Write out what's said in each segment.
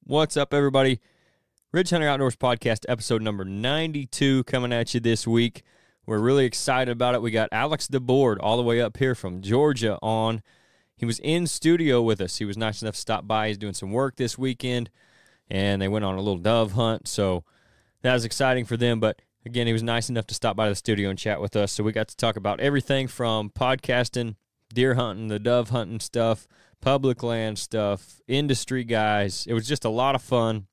What's up, everybody? Ridge Hunter Outdoors Podcast, episode number 92, coming at you this week. We're really excited about it. We got Alex DeBord all the way up here from Georgia on. He was in studio with us. He was nice enough to stop by. He's doing some work this weekend, and they went on a little dove hunt, so that was exciting for them. But again, he was nice enough to stop by the studio and chat with us, so we got to talk about everything from podcasting, deer hunting, the dove hunting stuff, public land stuff, industry guys. It was just a lot of fun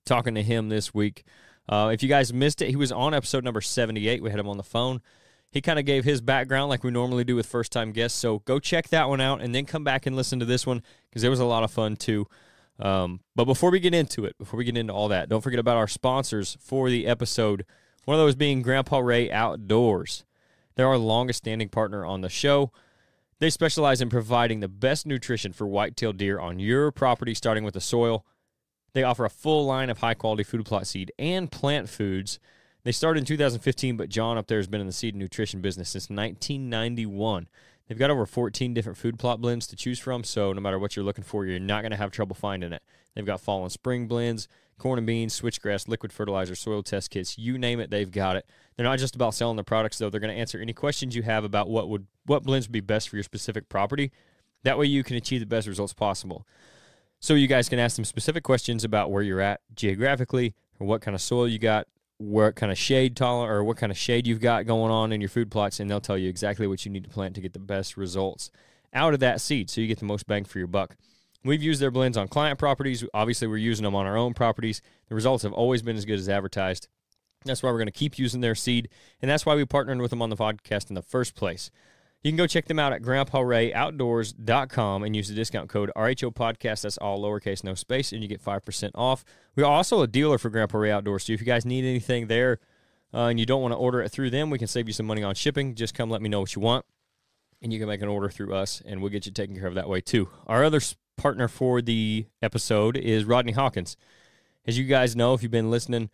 talking to him this week. If you guys missed it, he was on episode number 78. We had him on the phone. He kind of gave his background like we normally do with first-time guests, so go check that one out and then come back and listen to this one because it was a lot of fun too. But before we get into it, before we get into all that, don't forget about our sponsors for the episode, one of those being Grandpa Ray Outdoors. They're our longest-standing partner on the show. They specialize in providing the best nutrition for white-tailed deer on your property, starting with the soil. They offer a full line of high-quality food plot seed and plant foods. They started in 2015, but John up there has been in the seed and nutrition business since 1991. They've got over 14 different food plot blends to choose from, so no matter what you're looking for, you're not going to have trouble finding it. They've got fall and spring blends, corn and beans, switchgrass, liquid fertilizer, soil test kits, you name it, they've got it. They're not just about selling their products, though. They're going to answer any questions you have about what blends would be best for your specific property. That way you can achieve the best results possible. So you guys can ask them specific questions about where you're at geographically, or what kind of soil you got, what kind of shade or what kind of shade you've got going on in your food plots, and they'll tell you exactly what you need to plant to get the best results out of that seed, so you get the most bang for your buck. We've used their blends on client properties. Obviously, we're using them on our own properties. The results have always been as good as advertised. That's why we're going to keep using their seed, and that's why we partnered with them on the podcast in the first place. You can go check them out at GrandpaRayOutdoors.com and use the discount code RHO Podcast. That's all lowercase, no space, and you get 5% off. We're also a dealer for Grandpa Ray Outdoors, so if you guys need anything there and you don't want to order it through them, we can save you some money on shipping. Just come let me know what you want, and you can make an order through us, and we'll get you taken care of that way too. Our other partner for the episode is Rodney Hawkins. As you guys know, if you've been listening,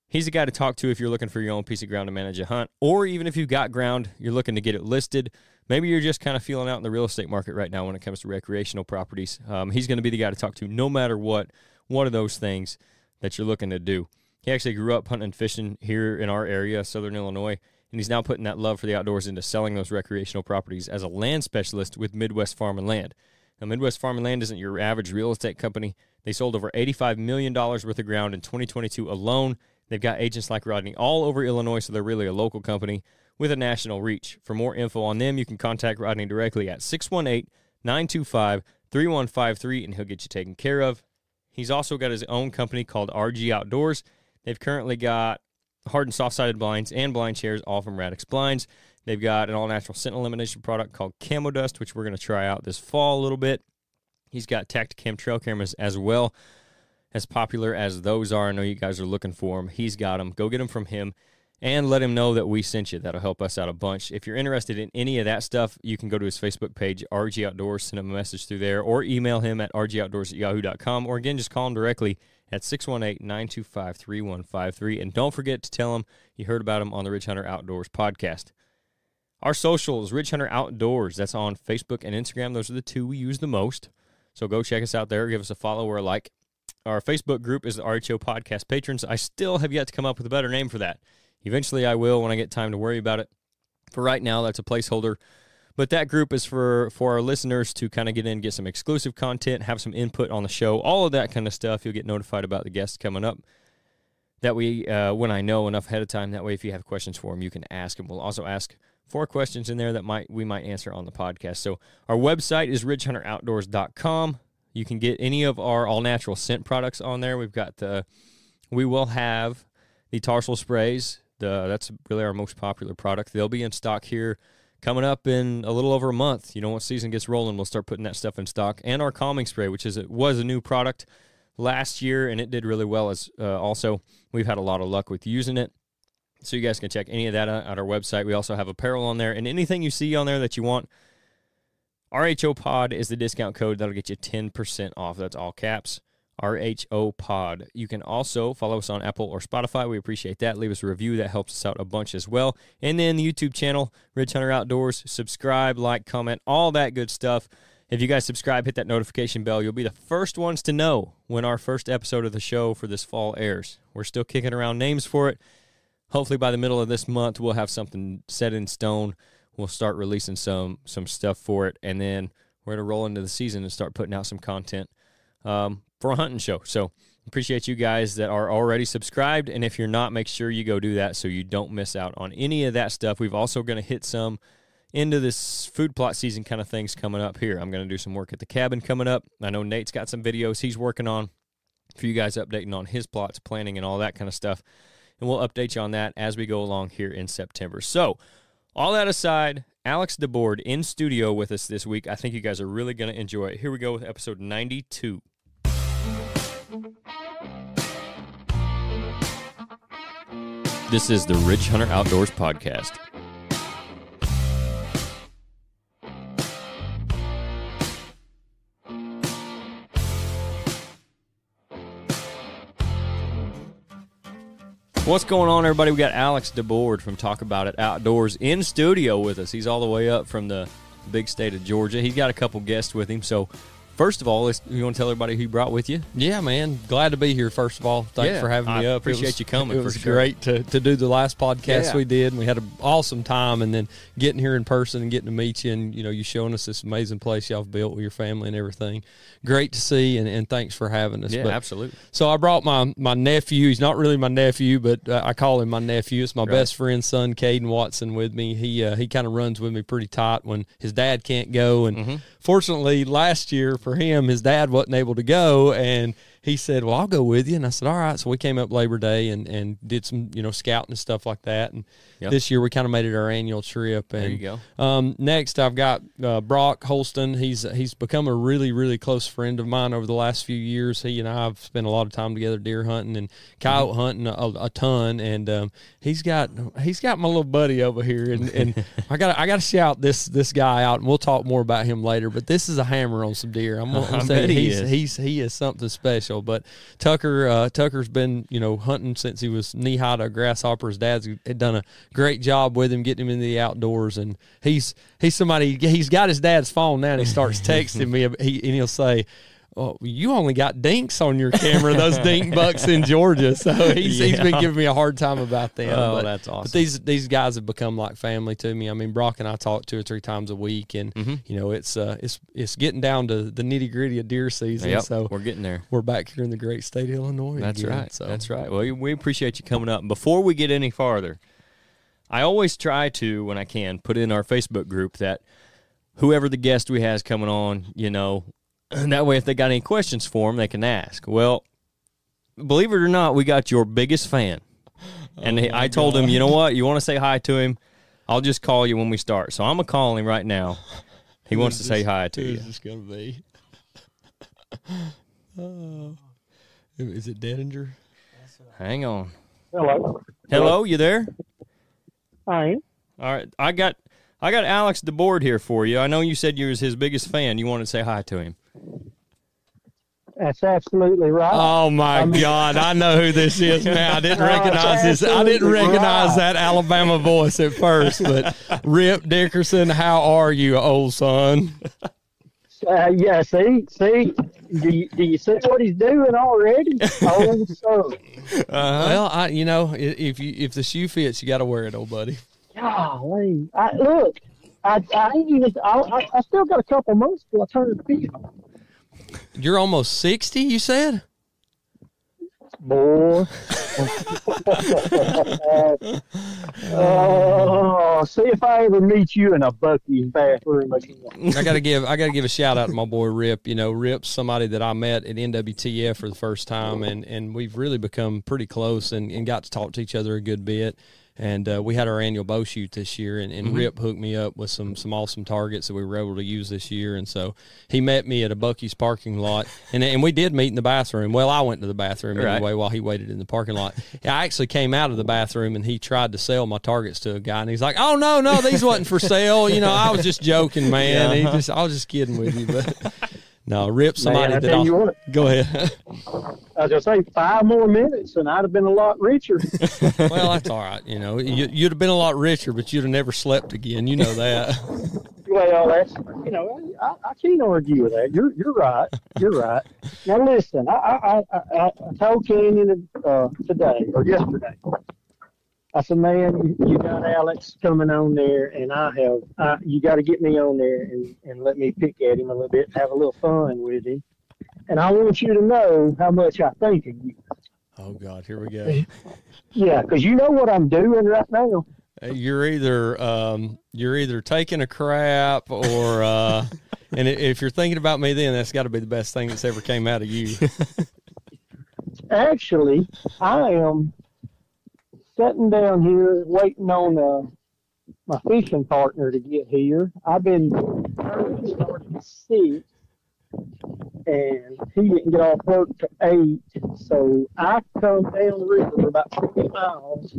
he's the guy to talk to if you're looking for your own piece of ground to manage a hunt, or even if you've got ground, you're looking to get it listed. Maybe you're just kind of feeling out in the real estate market right now when it comes to recreational properties. He's going to be the guy to talk to no matter what one of those things that you're looking to do. He actually grew up hunting and fishing here in our area, Southern Illinois, and he's now putting that love for the outdoors into selling those recreational properties as a land specialist with Midwest Farm and Land. Now, Midwest Farm and Land isn't your average real estate company. They sold over $85 million worth of ground in 2022 alone. They've got agents like Rodney all over Illinois, so they're really a local company with a national reach. For more info on them, you can contact Rodney directly at 618-925-3153, and he'll get you taken care of. He's also got his own company called RHO Outdoors. They've currently got hard and soft-sided blinds and blind chairs, all from Radix Blinds. They've got an all-natural scent elimination product called Camo Dust, which we're going to try out this fall a little bit. He's got Tacticam trail cameras as well. As popular as those are, I know you guys are looking for them. He's got them. Go get them from him and let him know that we sent you. That'll help us out a bunch. If you're interested in any of that stuff, you can go to his Facebook page, RHO Outdoors, send him a message through there, or email him at rhoutdoors@yahoo.com, or again, just call him directly at 618-925-3153. And don't forget to tell him you heard about him on the Ridge Hunter Outdoors podcast. Our socials, Ridge Hunter Outdoors. That's on Facebook and Instagram. Those are the two we use the most. So go check us out there. Give us a follow or a like. Our Facebook group is the RHO Podcast Patrons. I still have yet to come up with a better name for that. Eventually I will when I get time to worry about it. For right now, that's a placeholder. But that group is for our listeners to kind of get in, get some exclusive content, have some input on the show, all of that kind of stuff. You'll get notified about the guests coming up. That way, when I know enough ahead of time, that way if you have questions for them, you can ask them. We'll also ask 4 questions in there that we might answer on the podcast. So our website is ridgehunteroutdoors.com. You can get any of our all-natural scent products on there. We will have the tarsal sprays. That's really our most popular product. They'll be in stock here coming up in a little over a month. You know, once season gets rolling, we'll start putting that stuff in stock. And our calming spray, which was a new product last year, and it did really well. As also, we've had a lot of luck with using it. So you guys can check any of that out at our website. We also have apparel on there. And anything you see on there that you want, RHO Pod is the discount code. That'll get you 10% off. That's all caps. RHO Pod. You can also follow us on Apple or Spotify. We appreciate that. Leave us a review. That helps us out a bunch as well. And then the YouTube channel, Ridge Hunter Outdoors. Subscribe, like, comment, all that good stuff. If you guys subscribe, hit that notification bell, you'll be the first ones to know when our first episode of the show for this fall airs. We're still kicking around names for it. Hopefully by the middle of this month, we'll have something set in stone. We'll start releasing some stuff for it, and then we're going to roll into the season and start putting out some content for a hunting show. So appreciate you guys that are already subscribed, and if you're not, make sure you go do that so you don't miss out on any of that stuff. We've also going to hit some into this food plot season kind of things coming up here. I'm going to do some work at the cabin coming up. I know Nate's got some videos he's working on for you guys, updating on his plots, planning, and all that kind of stuff. And we'll update you on that as we go along here in September. So, all that aside, Alex DeBord in studio with us this week. I think you guys are really going to enjoy it. Here we go with episode 92. This is the Ridge Hunter Outdoors podcast. What's going on, everybody? We got Alex DeBord from Talk About It Outdoors in studio with us. He's all the way up from the big state of Georgia. He's got a couple guests with him. So, first of all, you want to tell everybody who you brought with you? Yeah, man. Glad to be here, first of all. Thanks for having me up. Appreciate you coming. It was great to do the last podcast we did, and we had an awesome time, and then getting here in person and getting to meet you, and, you showing us this amazing place y'all have built with your family and everything. Great to see, and thanks for having us. Yeah, absolutely. So I brought my nephew. He's not really my nephew, but I call him my nephew. It's my best friend's son, Caden Watson, with me. He kind of runs with me pretty tight when his dad can't go, and fortunately, last year for him, his dad wasn't able to go, and he said, well, I'll go with you. And I said, all right. So we came up Labor Day and did some, scouting and stuff like that. And this year we kind of made it our annual trip. And, there you go. Next, I've got Brock Holston. He's become a really, really close friend of mine over the last few years. He and I have spent a lot of time together deer hunting and coyote hunting a ton. And he's got my little buddy over here. And I got to shout this guy out, and we'll talk more about him later. But this is a hammer on some deer. I'm gonna say he is something special. But Tucker's been hunting since he was knee high to a grasshopper. His dad's had done a great job with him, getting him into the outdoors, and he's somebody. He's got his dad's phone now, and he starts texting me, and he'll say, oh, you only got dinks on your camera, those dink bucks in Georgia. So he's been giving me a hard time about them. Oh, that's awesome. But these guys have become like family to me. I mean, Brock and I talk 2 or 3 times a week, and it's getting down to the nitty gritty of deer season. Yep, so we're getting there. We're back here in the great state of Illinois. That's again, right. So. That's right. Well, we appreciate you coming up. And before we get any farther, I always try to, when I can, put in our Facebook group that whoever the guest we have coming on, and that way, if they got any questions for him, they can ask. Well, believe it or not, we got your biggest fan. And I told him, you know what? You want to say hi to him? I'll just call you when we start. So I'm going to call him right now. He wants to say hi to you. Who's this going to be? Is it Dedinger? Hang on. Hello. Hello, you there? Hi. All right. I got Alex DeBord here for you. I know you said you was his biggest fan. You want to say hi to him. That's absolutely right. Oh my God! I know who this is now. I didn't recognize this. I didn't recognize that Alabama voice at first. But Rip Dickerson, how are you, old son? Yeah. See. Do you see what he's doing already? Old son. Well, if the shoe fits, you got to wear it, old buddy. Golly! I still got a couple months till I turn 50. You're almost 60, you said? Boy. See if I ever meet you in a Buc-ee's bathroom again. I gotta give a shout out to my boy Rip. Rip's somebody that I met at NWTF for the first time, and we've really become pretty close and got to talk to each other a good bit. And we had our annual bow shoot this year, and Rip hooked me up with some awesome targets that we were able to use this year. And so he met me at a Buc-ee's parking lot, and we did meet in the bathroom. Well, I went to the bathroom anyway while he waited in the parking lot. I actually came out of the bathroom, and he tried to sell my targets to a guy, and he's like, "Oh no, these wasn't for sale. I was just joking, man. I was just kidding with you." But no, Rip's somebody that I'll go ahead. I was going to say 5 more minutes and I'd have been a lot richer. Well, that's all right. You'd have been a lot richer, but you'd have never slept again. You know that. Well, that's, I can't argue with that. You're right. You're right. Now listen, I told Canyon today or yesterday. I said, man, you got Alex coming on there, and you got to get me on there and let me pick at him a little bit, have a little fun with him. And I want you to know how much I think of you. Oh God, here we go. Yeah, because you know what I'm doing right now. You're either taking a crap or, and if you're thinking about me, then that's got to be the best thing that's ever came out of you. Actually, I am sitting down here waiting on my fishing partner to get here. I've been starting at 6, and he didn't get off work till 8, so I come down the river about 20 miles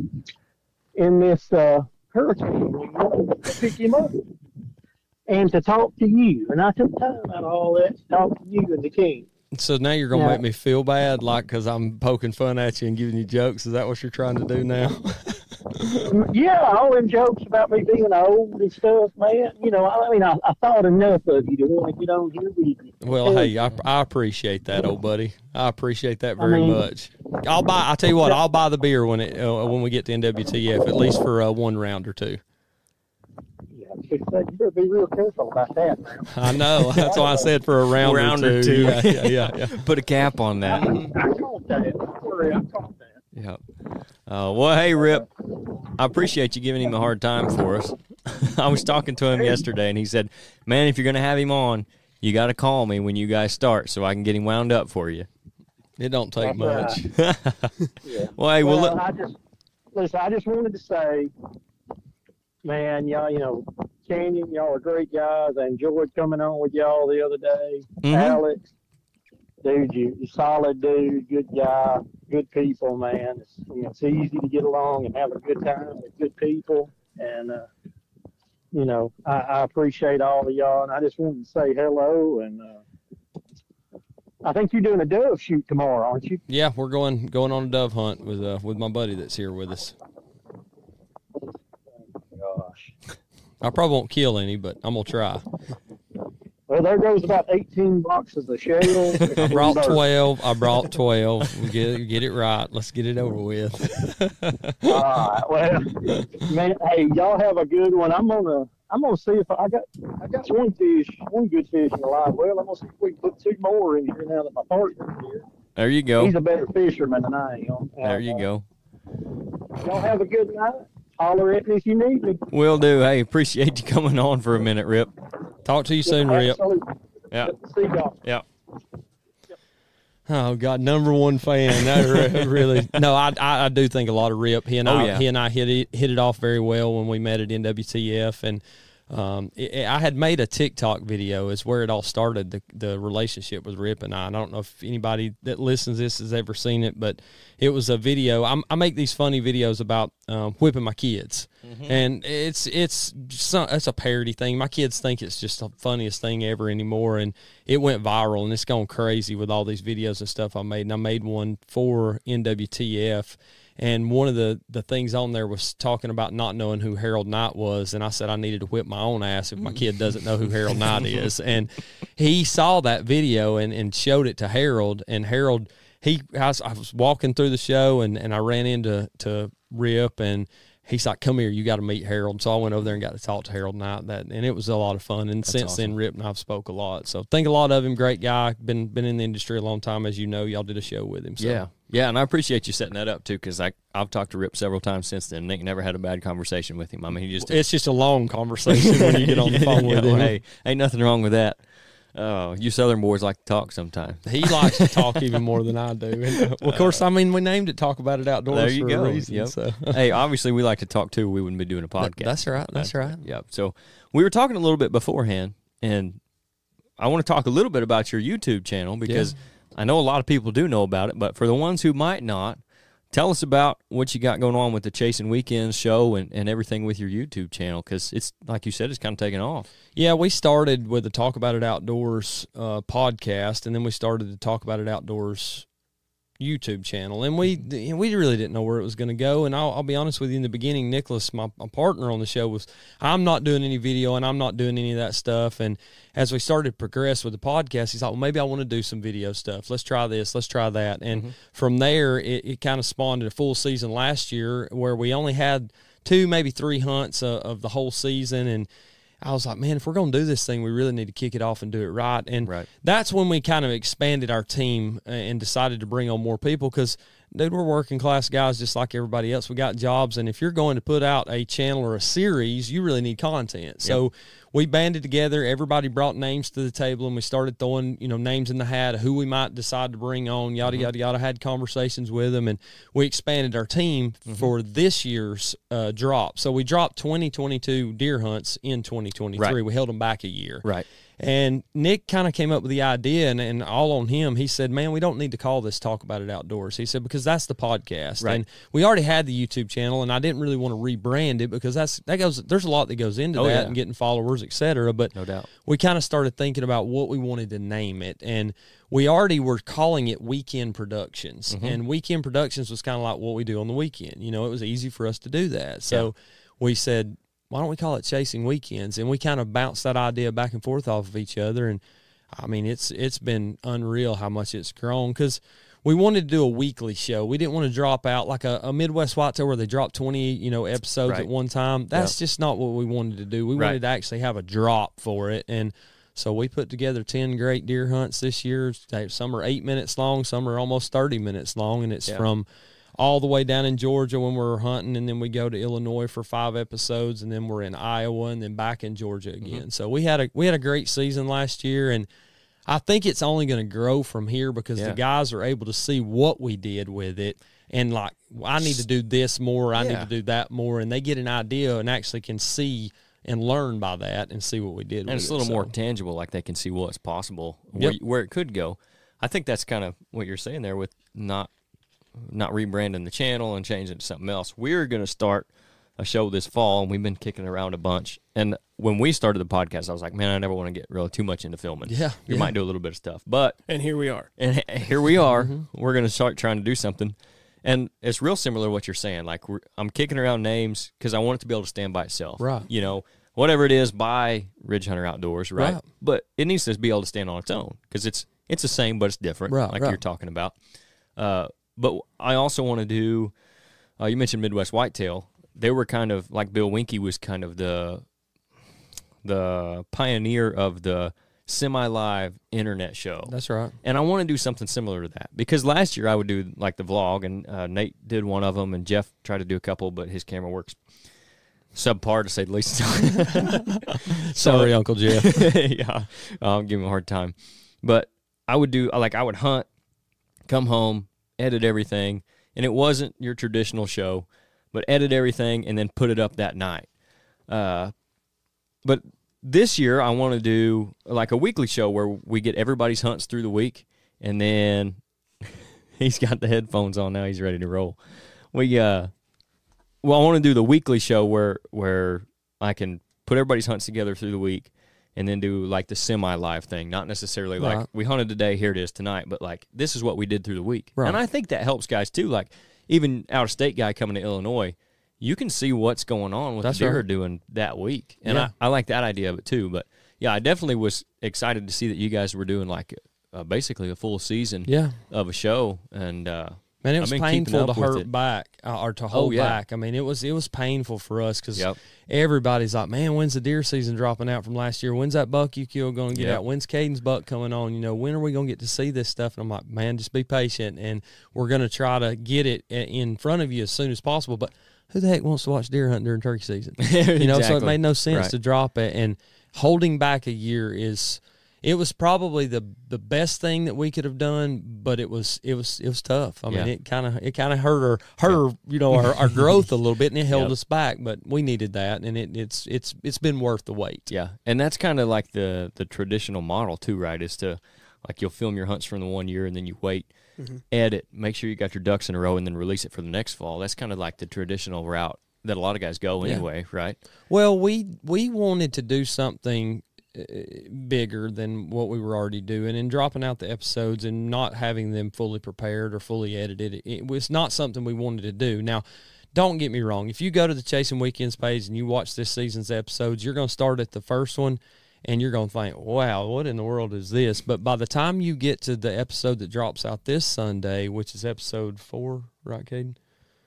in this hurricane to pick him up and to talk to you. And I took time out of all that to talk to you and the king. So now you're going to make me feel bad, like, because I'm poking fun at you and giving you jokes. Is that what you're trying to do now? Yeah, all them jokes about me being old and stuff, man. I thought enough of you to want to get on here with you. Well, hey, I appreciate that, old buddy. I appreciate that very much. I'll tell you what, I'll buy the beer when we get to NWTF, at least for 1 round or 2. You better be real careful about that now. I know. That's why I said for a round or two. Yeah. Put a cap on that. I caught that. Don't worry, I caught that. Yeah. Well, hey, Rip, I appreciate you giving him a hard time for us. I was talking to him yesterday, and he said, man, if you're going to have him on, you got to call me when you guys start so I can get him wound up for you. It don't take much. Yeah. Well, hey, I just wanted to say, man, y'all, Canyon, y'all are great guys. I enjoyed coming on with y'all the other day. Mm-hmm. Alex, dude, you're solid dude, good guy, good people, man. It's easy to get along and have a good time with good people. And, I appreciate all of y'all. And I just wanted to say hello. And I think you're doing a dove shoot tomorrow, aren't you? Yeah, we're going on a dove hunt with my buddy that's here with us. Gosh. I probably won't kill any, but I'm going to try. Well, there goes about 18 boxes of shells. I brought 12. We get it right. Let's get it over with. All right. Well, man, hey, y'all have a good one. I'm gonna see if I got one good fish in the live well. I'm gonna see if we can put 2 more in here now that my partner's here. There you go. He's a better fisherman than I am. There you go. Y'all have a good night. Holler at me if you need me. Will do. Hey, appreciate you coming on for a minute, Rip. Talk to you soon, Rip. Yeah. See y'all. Yeah. Oh God, #1 fan. No, really. No, I do think a lot of Rip. He and I hit it off very well when we met at NWTF, and I had made a TikTok video. Is where it all started. The relationship with Rip and I. I don't know if anybody that listens to this has ever seen it, but it was a video. I make these funny videos about whipping my kids, and it's a parody thing. My kids think it's just the funniest thing ever anymore, and it went viral, and it's gone crazy with all these videos and stuff I made. And I made one for NWTF. And one of the things on there was talking about not knowing who Harold Knight was. And I said I needed to whip my own ass if my kid doesn't know who Harold Knight is. And he saw that video and showed it to Harold. And Harold, I was walking through the show and I ran into Rip, and he's like, come here, you got to meet Harold. So I went over there and got to talk to Harold Knight, and it was a lot of fun. And That's since awesome. then, Rip and I've spoke a lot. So think a lot of him, great guy, been in the industry a long time. As you know, y'all did a show with him. So. Yeah, and I appreciate you setting that up, too, because I've talked to Rip several times since then. Nick never had a bad conversation with him. I mean, it's just a long conversation when you get on the phone with him. Hey, ain't nothing wrong with that. Oh, you Southern boys like to talk sometimes. He likes to talk even more than I do. And, of course, I mean, we named it Talk About It Outdoors there you for go. a reason. Yep. So. Hey, obviously, we like to talk, too. We wouldn't be doing a podcast. That's right. Yep. So we were talking a little bit beforehand, and I want to talk a little bit about your YouTube channel because I know a lot of people do know about it, but for the ones who might not, tell us about what you got going on with the Chasing Weekends show and everything with your YouTube channel, because it's, like you said, it's kind of taking off. Yeah, we started with the Talk About It Outdoors podcast, and then we started the Talk About It Outdoors YouTube channel, and we really didn't know where it was going to go. And I'll be honest with you, in the beginning, Nicholas, my partner on the show, was, I'm not doing any video and I'm not doing any of that stuff. And as we started to progress with the podcast, he's like, well, maybe I want to do some video stuff. Let's try this. Let's try that. And from there, it kind of spawned a full season last year where we only had 2, maybe 3 hunts of the whole season. And I was like, man, if we're going to do this thing, we really need to kick it off and do it right. And that's when we kind of expanded our team and decided to bring on more people because, dude, we're working class guys just like everybody else. We got jobs, and if you're going to put out a channel or a series, you really need content. So we banded together. Everybody brought names to the table, and we started throwing, names in the hat of who we might decide to bring on, yada, yada, yada. Had conversations with them, and we expanded our team for this year's drop. So we dropped 2022 deer hunts in 2023. Right. We held them back a year. Right. And Nick kind of came up with the idea, and all on him. He said, man, we don't need to call this Talk About It Outdoors. He said, because that's the podcast. Right. And we already had the YouTube channel, and I didn't really want to rebrand it because there's a lot that goes into that and getting followers, et cetera. But no doubt, we kind of started thinking about what we wanted to name it. And we already were calling it Weekend Productions. And Weekend Productions was kind of like what we do on the weekend. It was easy for us to do that. So we said, why don't we call it Chasing Weekends? And we kind of bounced that idea back and forth off of each other. And, I mean, it's been unreal how much it's grown because we wanted to do a weekly show. We didn't want to drop out like a Midwest Whitetail where they drop 20, episodes at one time. That's just not what we wanted to do. We wanted to actually have a drop for it. And so we put together 10 great deer hunts this year. Some are 8 minutes long. Some are almost 30 minutes long. And it's from all the way down in Georgia when we're hunting, and then we go to Illinois for 5 episodes, and then we're in Iowa, and then back in Georgia again. So we had a great season last year, and I think it's only going to grow from here because the guys are able to see what we did with it, and like, I need to do this more, I need to do that more, and they get an idea and actually can see and learn by that and see what we did. And it's a little more tangible, like they can see what's possible, where it could go. I think that's kind of what you're saying there with not rebranding the channel and changing it to something else. We're going to start a show this fall, and we've been kicking around a bunch. And when we started the podcast, I was like, man, I never want to get really too much into filming. We might do a little bit of stuff. And here we are. We're going to start trying to do something. And it's real similar to what you're saying. Like, I'm kicking around names because I want it to be able to stand by itself. Right. Whatever it is, by Ridge Hunter Outdoors, right? But it needs to be able to stand on its own because it's the same, but it's different, you're talking about. But I also want to do, you mentioned Midwest Whitetail. They were kind of, like Bill Winke was kind of the pioneer of the semi-live internet show. That's right. And I want to do something similar to that. Because last year I would do, like, the vlog, and Nate did one of them, and Jeff tried to do a couple, but his camera works subpar, to say the least. Sorry, Uncle Jeff. I'll give him a hard time. But I would do, like, I would hunt, come home, edit everything, and it wasn't your traditional show, but edit everything and then put it up that night. But this year I want to do like a weekly show where we get everybody's hunts through the week, and then he's got the headphones on now, he's ready to roll. I want to do the weekly show where I can put everybody's hunts together through the week, and then do like the semi-live thing, not necessarily like we hunted today, here it is tonight, but like this is what we did through the week. And I think that helps guys too. Like even out-of-state guy coming to Illinois, you can see what's going on with the deer doing that week. And I like that idea of it too. But yeah, I definitely was excited to see that you guys were doing like basically a full season of a show. And man, it was painful to hurt back or to hold back. I mean, it was painful for us because everybody's like, man, when's the deer season dropping out from last year? When's that buck you killed going to get out? When's Caden's buck coming on? When are we going to get to see this stuff? And I'm like, man, just be patient, and we're going to try to get it in front of you as soon as possible. But who the heck wants to watch deer hunt during turkey season? So it made no sense to drop it. And holding back a year it was probably the best thing that we could have done, but it was tough. I mean, it kind of hurt our growth a little bit, and it held us back. But we needed that, and it's been worth the wait. Yeah, and that's kind of like the traditional model too, right? Is to like you'll film your hunts from the one year, and then you wait, edit, make sure you got your ducks in a row, and then release it for the next fall. That's kind of like the traditional route that a lot of guys go anyway, right? Well, we wanted to do something bigger than what we were already doing, and dropping out the episodes and not having them fully prepared or fully edited. It was not something we wanted to do. Now, don't get me wrong. If you go to the Chasing Weekends page and you watch this season's episodes, you're going to start at the first one, and you're going to think, wow, what in the world is this? But by the time you get to the episode that drops out this Sunday, which is episode 4, right, Caden?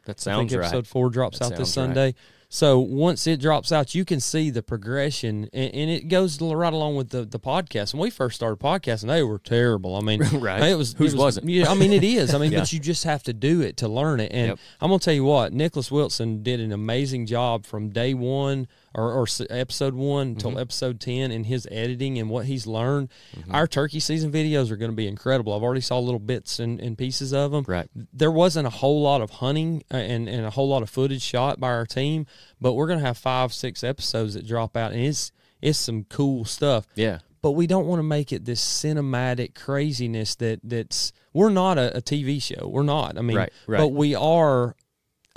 That sounds right. Episode 4 drops out this Sunday. Right. So once it drops out, you can see the progression, and it goes right along with the podcast. When we first started podcasting, they were terrible. I mean, right. Whose wasn't? Yeah, I mean, it is. I mean, but you just have to do it to learn it. And I'm going to tell you what, Nicholas Wilson did an amazing job from day one or episode 1 until episode 10 in his editing and what he's learned. Our turkey season videos are going to be incredible. I've already saw little bits and pieces of them. Right. There wasn't a whole lot of hunting and a whole lot of footage shot by our team, but we're going to have 5-6 episodes that drop out, and it's some cool stuff. Yeah. But we don't want to make it this cinematic craziness that's we're not a TV show. We're not. I mean, right. But we are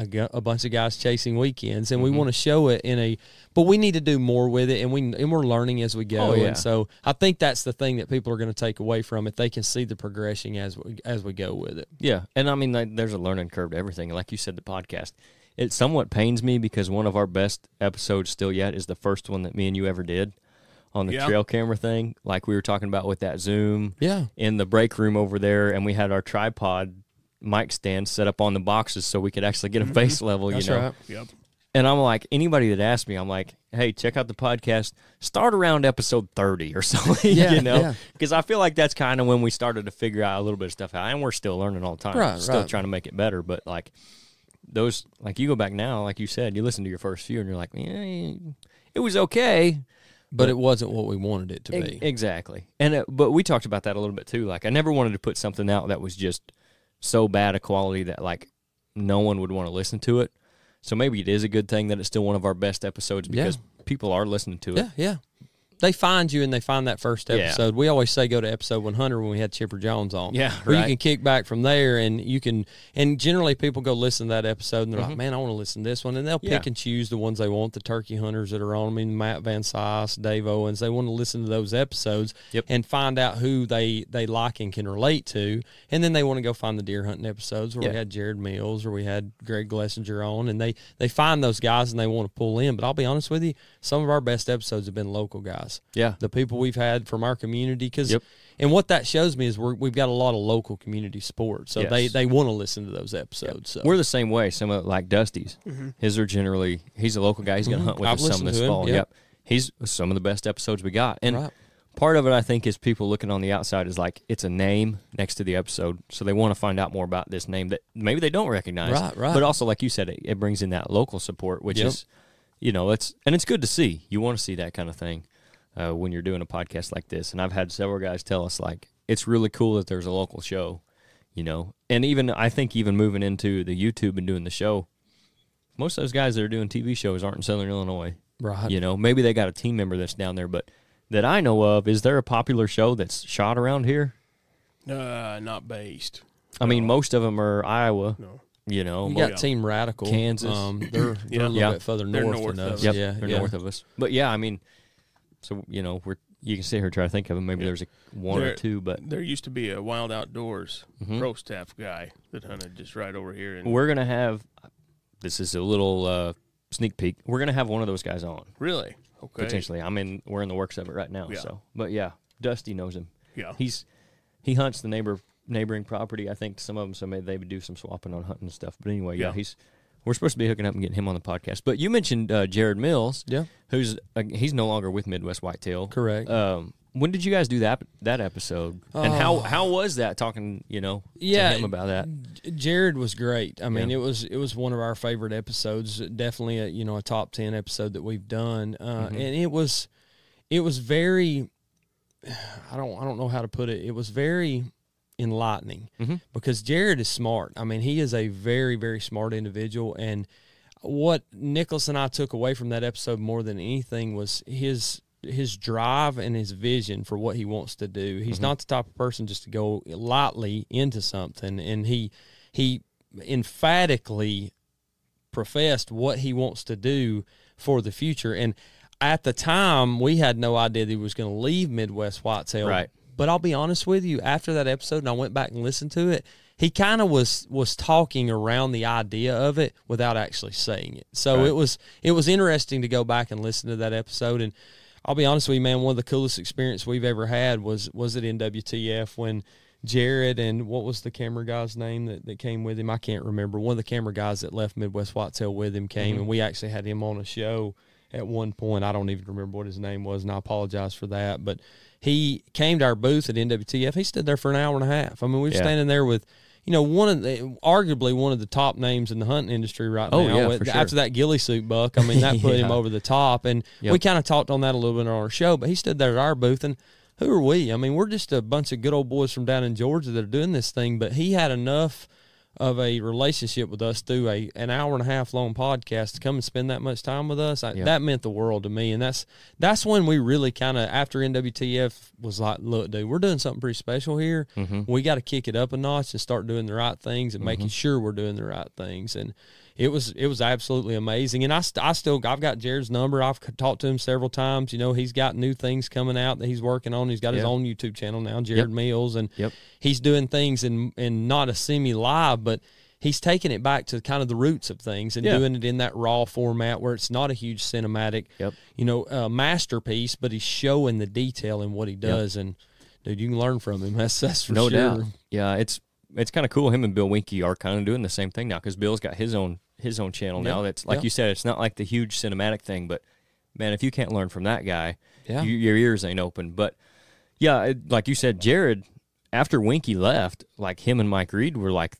a bunch of guys chasing weekends, and we want to show it but we need to do more with it, and we're learning as we go. Oh, yeah. And so I think that's the thing that people are going to take away from it. They can see the progression as we go with it. Yeah. And I mean, there's a learning curve to everything. Like you said, the podcast, it somewhat pains me because one of our best episodes still yet is the first one that me and you ever did on the trail camera thing, like we were talking about with that Zoom in the break room over there, and we had our tripod mic stand set up on the boxes so we could actually get a face level. That's you know. Right. Yep. And I'm like, anybody that asks me, I'm like, hey, check out the podcast. Start around episode 30 or something, you know, because I feel like that's kind of when we started to figure out a little bit of stuff out, and we're still learning all the time, still trying to make it better. But like those, like you go back now, like you said, you listen to your first few, and you're like, it was okay. But it wasn't what we wanted it to be. Exactly. And but we talked about that a little bit too. Like, I never wanted to put something out that was just so bad a quality that like no one would want to listen to it. So maybe it is a good thing that it's still one of our best episodes because people are listening to it. Yeah. They find you and they find that first episode. Yeah. We always say go to episode 100 when we had Chipper Jones on. Yeah, right. You can kick back from there, and you can. And generally, people go listen to that episode, and they're like, "Man, I want to listen to this one." And they'll pick and choose the ones they want. The turkey hunters that are on. I mean, Matt Van Sice, Dave Owens. They want to listen to those episodes and find out who they like and can relate to. And then they want to go find the deer hunting episodes where we had Jared Mills or we had Greg Glessinger on, and they find those guys and they want to pull in. But I'll be honest with you, some of our best episodes have been local guys. Yeah. The people we've had from our community. And what that shows me is we've got a lot of local community support. So they want to listen to those episodes. So. We're the same way. Some of like Dusty's. His are generally, he's a local guy. He's going to hunt with us some this fall. Yep. He's some of the best episodes we got. And part of it, I think, is people looking on the outside is like it's a name next to the episode. So they want to find out more about this name that maybe they don't recognize. Right. But also, like you said, it brings in that local support, which is, it's good to see. You want to see that kind of thing. When you're doing a podcast like this. And I've had several guys tell us, like, it's really cool that there's a local show, And even, I think even moving into the YouTube and doing the show, most of those guys that are doing TV shows aren't in Southern Illinois. Right. Maybe they got a team member that's down there, but that I know of, is there a popular show that's shot around here? Not based. I mean, most of them are Iowa. No. You got Team Radical. Kansas. They're a little bit further north than us. They're north of us. But, yeah, I mean... So, you can sit here and try to think of them. Maybe there's one or two, but... There used to be a Wild Outdoors pro staff guy that hunted just right over here. And we're going to have... This is a little sneak peek. We're going to have one of those guys on. Really? Okay. Potentially. We're in the works of it right now. Yeah. So, but, yeah, Dusty knows him. Yeah. He hunts the neighboring property, I think, some of them, so maybe they would do some swapping on hunting and stuff. But anyway, we're supposed to be hooking up and getting him on the podcast. But you mentioned Jared Mills, who's he's no longer with Midwest Whitetail. Correct. When did you guys do that episode? And how was that talking, to him about that? Jared was great. I mean, it was one of our favorite episodes. Definitely a top 10 episode that we've done. And it was very I don't know how to put it. It was very enlightening because Jared is smart. I mean, he is a very, very smart individual, and what Nicholas and I took away from that episode more than anything was his drive and his vision for what he wants to do. He's not the type of person just to go lightly into something, and he emphatically professed what he wants to do for the future. And at the time, we had no idea that he was going to leave Midwest Whitetail. Right. But I'll be honest with you, after that episode, and I went back and listened to it, he kind of was talking around the idea of it without actually saying it. So it was interesting to go back and listen to that episode. And I'll be honest with you, man, one of the coolest experience we've ever had was at NWTF when Jared and what was the camera guy's name that came with him? I can't remember. One of the camera guys that left Midwest Whitetail with him came, and we actually had him on a show at one point. I don't even remember what his name was, and I apologize for that. But he came to our booth at NWTF. He stood there for an hour and a half. I mean, we were standing there with, arguably one of the top names in the hunting industry right now. Yeah, for sure. After that ghillie suit buck, I mean, that put him over the top. And we kind of talked on that a little bit on our show, but he stood there at our booth, and who are we? I mean, we're just a bunch of good old boys from down in Georgia that are doing this thing, but he had enough of a relationship with us through an hour and a half long podcast to come and spend that much time with us. That meant the world to me. And that's when we really kind of, after NWTF, was like, look, dude, we're doing something pretty special here. We got to kick it up a notch and start doing the right things and making sure we're doing the right things. And it was absolutely amazing. And I've got Jared's number. I've talked to him several times. He's got new things coming out that he's working on. He's got his own YouTube channel now, Jared Mills, and he's doing things in not a semi-live, but he's taking it back to kind of the roots of things and doing it in that raw format where it's not a huge cinematic, masterpiece, but he's showing the detail in what he does. And, dude, you can learn from him. That's for no sure. doubt. Yeah, it's kind of cool. Him and Bill Winke are kind of doing the same thing now because Bill's got his own channel now. That's like you said, it's not like the huge cinematic thing, but man, if you can't learn from that guy, your ears ain't open. But yeah, like you said, Jared, after Winke left, like him and Mike Reed were like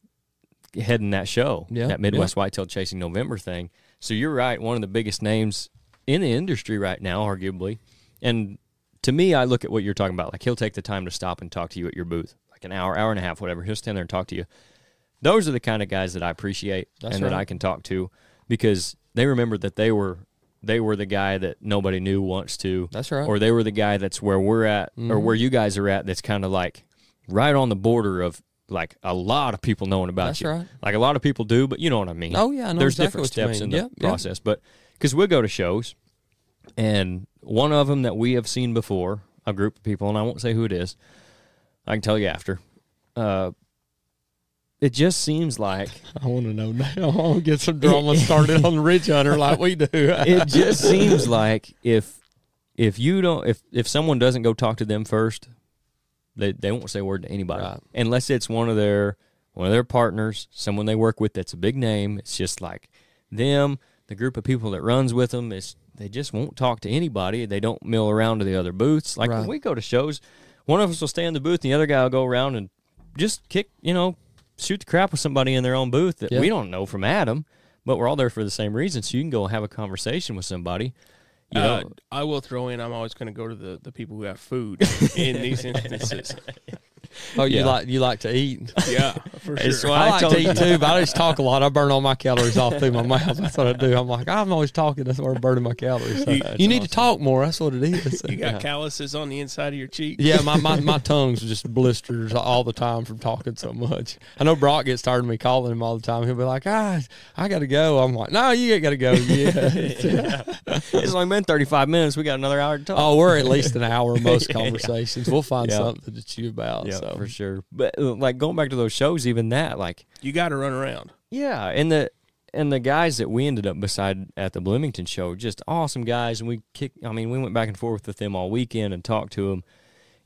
heading that show, that Midwest Whitetail Chasing November thing. So you're right, one of the biggest names in the industry right now, arguably. And to me, I look at what you're talking about. Like he'll take the time to stop and talk to you at your booth, like an hour and a half, whatever. He'll stand there and talk to you. Those are the kind of guys that I appreciate that I can talk to because they remember that they were the guy that nobody knew wants to. That's right. Or they were the guy that's where we're at or where you guys are at that's kind of like right on the border of like a lot of people knowing about you. That's right. Like a lot of people do, but you know what I mean. Oh, yeah, I know There's exactly different what you steps in mean. the process. But because we'll go to shows, and one of them that we have seen before, a group of people, and I won't say who it is, I can tell you after. It just seems like I want to know now. I want to get some drama started on Ridge Hunter like we do. It just seems like if someone doesn't go talk to them first, they won't say a word to anybody unless it's one of their partners, someone they work with that's a big name. It's just like them, the group of people that runs with them. They just won't talk to anybody. They don't mill around to the other booths. Like when we go to shows, one of us will stay in the booth, and the other guy will go around and just shoot the crap with somebody in their own booth that we don't know from Adam, but we're all there for the same reason. So you can go have a conversation with somebody. I will throw in, I'm always going to go to the people who have food in these instances. Oh, you like to eat? Yeah, for sure. I like to eat too, but I just talk a lot. I burn all my calories off through my mouth. That's what I do. I'm like, I'm always talking. That's why I'm burning my calories. So you need to talk more. That's what it is. You got calluses on the inside of your cheeks. Yeah, my tongue's just blisters all the time from talking so much. I know Brock gets tired of me calling him all the time. He'll be like, I got to go. I'm like, no, you got to go. Yeah. It's only been 35 minutes. We got another hour to talk. Oh, we're at least an hour in most conversations. We'll find something to chew about. Yeah, so. for sure. But like going back to those shows, even that, like you got to run around. Yeah, and the guys that we ended up beside at the Bloomington show, just awesome guys, and we went back and forth with them all weekend and talked to them.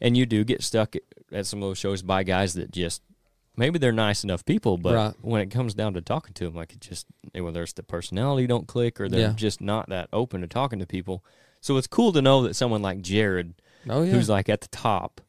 And you do get stuck at some of those shows by guys that just maybe they're nice enough people, but when it comes down to talking to them, like it just whether it's the personality don't click or they're just not that open to talking to people. So it's cool to know that someone like Jared, who's like at the top,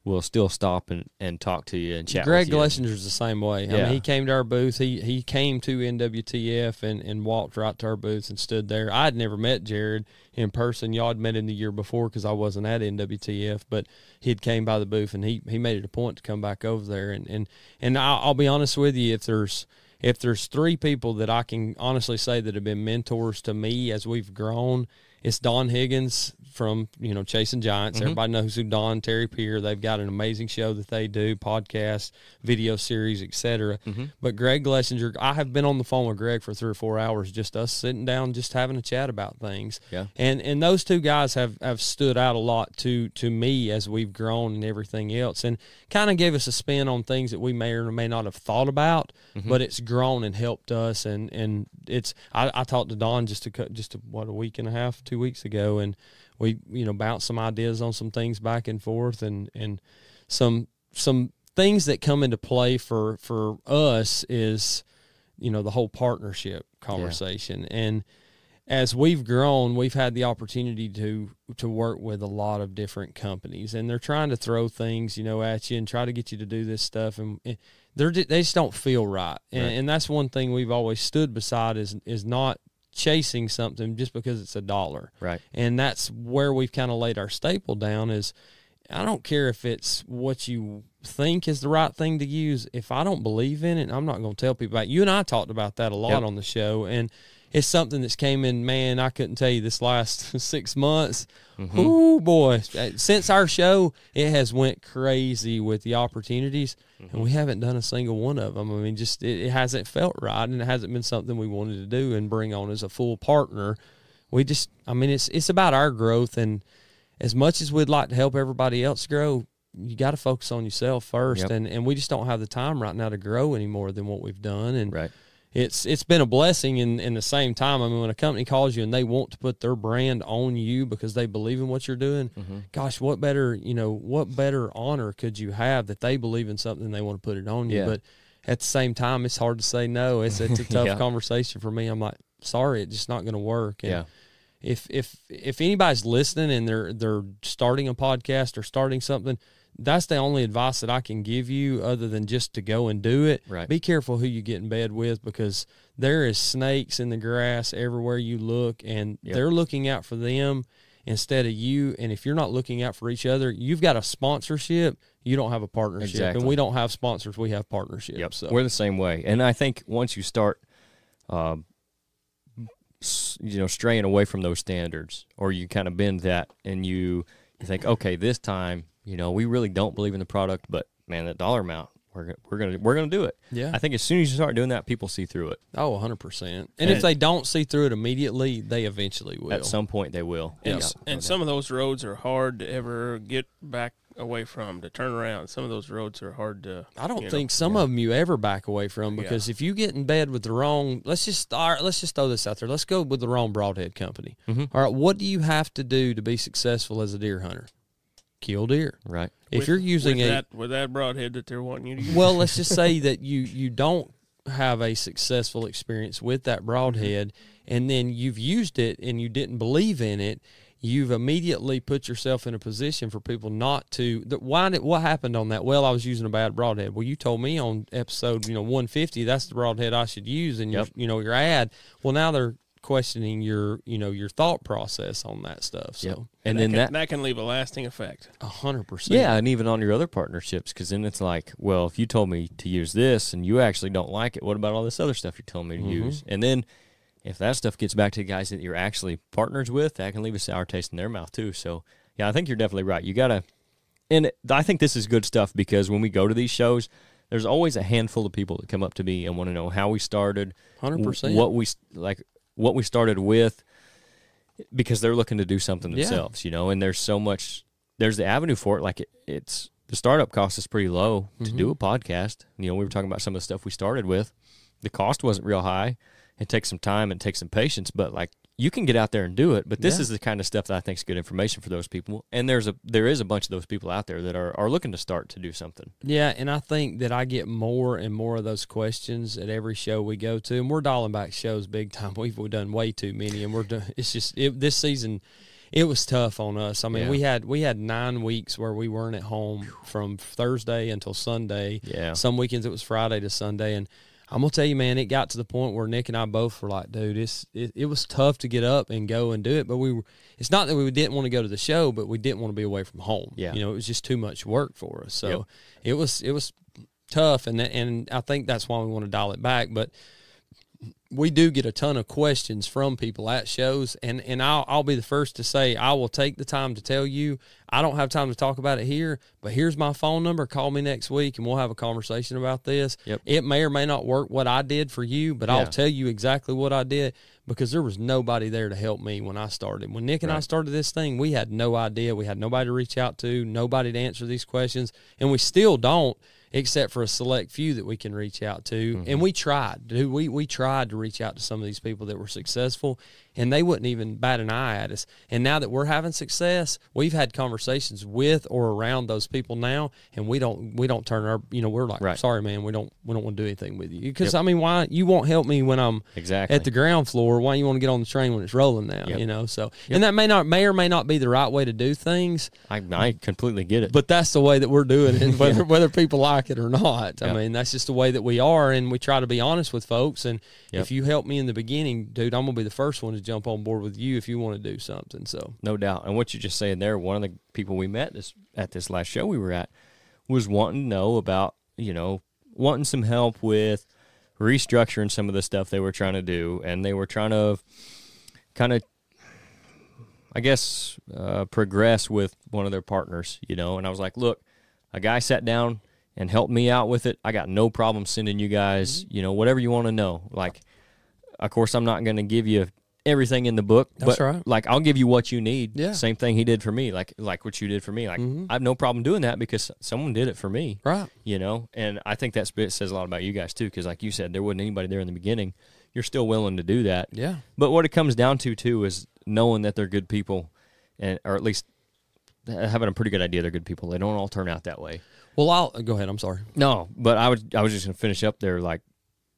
will still stop and talk to you and chat Greg with you. Glesinger's the same way. I mean, he came to our booth. He came to NWTF and walked right to our booth and stood there. I'd never met Jared in person. Y'all had met him the year before because I wasn't at NWTF, but he'd came by the booth, and he made it a point to come back over there. And I'll be honest with you, if there's three people that I can honestly say that have been mentors to me as we've grown, it's Don Higgins from, Chasing Giants. Everybody knows who Don, Terry Peer. They've got an amazing show that they do, podcast, video series, etc. But Greg Glessinger, I have been on the phone with Greg for 3 or 4 hours, just us sitting down, just having a chat about things. Yeah. And those two guys have stood out a lot to me as we've grown and everything else, and kind of gave us a spin on things that we may or may not have thought about, but it's grown and helped us. And it's I talked to Don just a week and a half, 2 weeks ago, and we bounced some ideas on some things back and forth, and some things that come into play for us is the whole partnership conversation. And as we've grown, we've had the opportunity to work with a lot of different companies, and they're trying to throw things at you and try to get you to do this stuff, and they just don't feel right. And that's one thing we've always stood beside is not chasing something just because it's $1. Right. And that's where we've kind of laid our staple down is, I don't care if it's what you think is the right thing to use. If I don't believe in it, I'm not going to tell people about it. You and I talked about that a lot on the show, and it's something that's came in, man, I couldn't tell you this last 6 months. Oh, boy. Since our show, it has went crazy with the opportunities, and we haven't done a single one of them. I mean, just it hasn't felt right, and it hasn't been something we wanted to do and bring on as a full partner. It's about our growth, and as much as we'd like to help everybody else grow, you got to focus on yourself first, and we just don't have the time right now to grow any more than what we've done. And it's been a blessing in the same time. I mean, when a company calls you and they want to put their brand on you because they believe in what you're doing, gosh, what better honor could you have that they believe in something and they want to put it on you? But at the same time, it's hard to say no. It's a tough conversation for me. I'm like, sorry, it's just not going to work. And if anybody's listening and they're starting a podcast or starting something, that's the only advice that I can give you other than just to go and do it. Right. Be careful who you get in bed with, because there is snakes in the grass everywhere you look, and they're looking out for them instead of you. And if you're not looking out for each other, you've got a sponsorship, you don't have a partnership. Exactly. And we don't have sponsors, we have partnerships. Yep. So We're the same way. And I think once you start straying away from those standards, or you kind of bend that and you think, okay, this time, we really don't believe in the product, but man, that dollar amount, we're gonna do it. Yeah. I think as soon as you start doing that, people see through it. Oh, 100%. And if they don't see through it immediately, they eventually will. At some point, they will. And some of those roads are hard to ever get back away from, to turn around. Some of those roads are hard to. I don't think some of them you ever back away from, because if you get in bed with the wrong, let's just throw this out there. Let's go with the wrong broadhead company. All right, what do you have to do to be successful as a deer hunter? Kill deer. Right. If you're using with that broadhead that they're wanting you to use. Well, let's just say that you don't have a successful experience with that broadhead, and then you've used it and you didn't believe in it, you've immediately put yourself in a position for people not to. What happened on that? Well, I was using a bad broadhead. Well, you told me on episode 150 that's the broadhead I should use, and your ad. Well, now they're questioning your thought process on that stuff. So and then then that can leave a lasting effect. 100%. Yeah, and even on your other partnerships, because then it's like, well, if you told me to use this and you actually don't like it, what about all this other stuff you're telling me to use? And then if that stuff gets back to the guys that you're actually partners with, that can leave a sour taste in their mouth too. So yeah, I think you're definitely right. You gotta, and I think this is good stuff, because when we go to these shows, there's always a handful of people that come up to me and want to know how we started, 100%, what we started with, because they're looking to do something themselves, and there's so much, there's the avenue for it. Like it's the startup cost is pretty low to do a podcast. We were talking about some of the stuff we started with. The cost wasn't real high. It takes some time and takes some patience, but you can get out there and do it. But this is the kind of stuff that I think is good information for those people. And there is a bunch of those people out there that are looking to start to do something. Yeah, and I think that I get more and more of those questions at every show we go to, and we're dialing back shows big time. We've done way too many, and it's just this season. It was tough on us. I mean, we had 9 weeks where we weren't at home from Thursday until Sunday. Yeah, some weekends it was Friday to Sunday, and I'm going to tell you, man, it got to the point where Nick and I both were like, dude, it was tough to get up and go and do it. But it's not that we didn't want to go to the show, but we didn't want to be away from home. Yeah. It was just too much work for us. So it was tough, and I think that's why we want to dial it back. But we do get a ton of questions from people at shows, and I'll be the first to say I will take the time to tell you I don't have time to talk about it here, but here's my phone number. Call me next week, and we'll have a conversation about this. Yep. It may or may not work what I did for you, but I'll tell you exactly what I did because there was nobody there to help me when I started. When Nick and I started this thing, we had no idea. We had nobody to reach out to, nobody to answer these questions, and we still don't, except for a select few that we can reach out to. And we tried. Dude, we tried to reach out to some of these people that were successful, and they wouldn't even bat an eye at us. And now that we're having success, we've had conversations with or around those people now, and we don't turn our, we're like, sorry, man, we don't want to do anything with you. Because, I mean, why? You won't help me when I'm at the ground floor. Why you want to get on the train when it's rolling now, So, and that may or may not be the right way to do things. I completely get it. But that's the way that we're doing it, whether people like it or not. I mean, that's just the way that we are, and we try to be honest with folks. And if you help me in the beginning, dude, I'm going to be the first one to jump on board with you if you want to do something. So no doubt. And what you just saying there, one of the people we met at this last show we were at was wanting to know about, wanting some help with restructuring some of the stuff they were trying to do, and they were trying to kind of, I guess, progress with one of their partners, and I was like, look, a guy sat down and helped me out with it. I got no problem sending you guys, whatever you want to know. Like, of course, I'm not going to give you everything in the book, but like, I'll give you what you need. Yeah. Same thing he did for me, like what you did for me. Like, I have no problem doing that because someone did it for me. Right. And I think that says a lot about you guys too, because like you said, there wasn't anybody there in the beginning. You're still willing to do that. Yeah. But what it comes down to too is knowing that they're good people, or at least having a pretty good idea they're good people. They don't all turn out that way. Well, I'll go ahead. I'm sorry. No, but I was just going to finish up there. Like,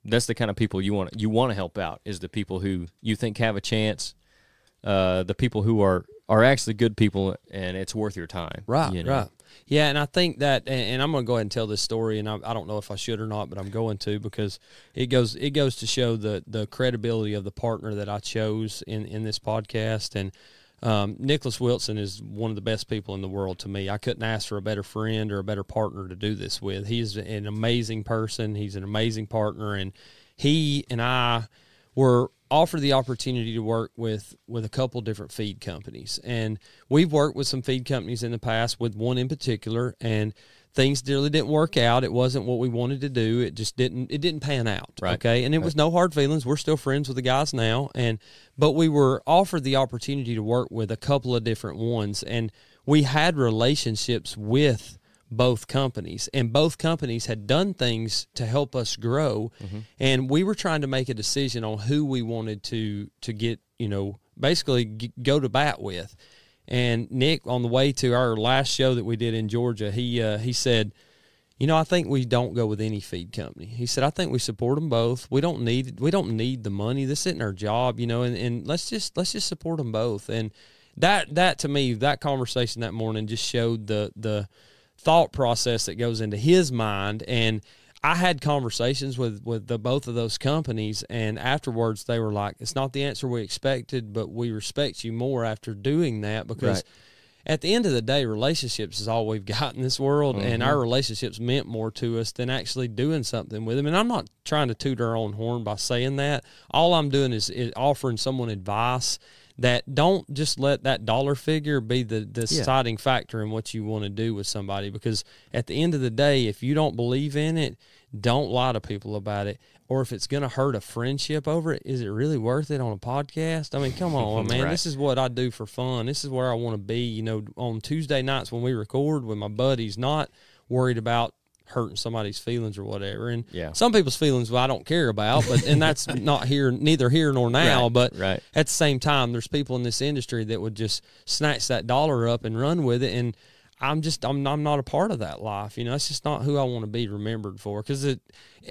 that's the kind of people you want to help out, is the people who you think have a chance, the people who are actually good people, and it's worth your time. Right, right. Yeah, and I think that, and I'm going to go ahead and tell this story, and I don't know if I should or not, but I'm going to, because it goes to show the credibility of the partner that I chose in this podcast. And Nicholas Wilson is one of the best people in the world to me. I couldn't ask for a better friend or a better partner to do this with. He's an amazing person. He's an amazing partner, and he and I were offered the opportunity to work with a couple different feed companies. And we've worked with some feed companies in the past, with one in particular, and things really didn't work out. It wasn't what we wanted to do. It just didn't pan out. Right. Okay. And it was no hard feelings. We're still friends with the guys now. But we were offered the opportunity to work with a couple of different ones. And we had relationships with both companies, and both companies had done things to help us grow. And we were trying to make a decision on who we wanted to get, basically go to bat with. And Nick, on the way to our last show that we did in Georgia, he said, I think we don't go with any feed company. He said, I think we support them both. We don't need the money. This isn't our job, and let's just support them both. And that to me, that conversation that morning just showed the thought process that goes into his mind. And I had conversations with both of those companies, and afterwards they were like, it's not the answer we expected, but we respect you more after doing that, because at the end of the day, relationships is all we've got in this world, and our relationships meant more to us than actually doing something with them. And I'm not trying to toot our own horn by saying that. All I'm doing is offering someone advice that don't just let that dollar figure be the deciding factor in what you want to do with somebody, because at the end of the day, if you don't believe in it, don't lie to people about it. Or if it's going to hurt a friendship over it, is it really worth it on a podcast? I mean, come on, man. This is what I do for fun. This is where I want to be, on Tuesday nights when we record with my buddies, not worried about hurting somebody's feelings or whatever. And some people's feelings, I don't care about, and that's neither here nor now. But at the same time, there's people in this industry that would just snatch that dollar up and run with it. And I'm not a part of that life. It's just not who I want to be remembered for. Because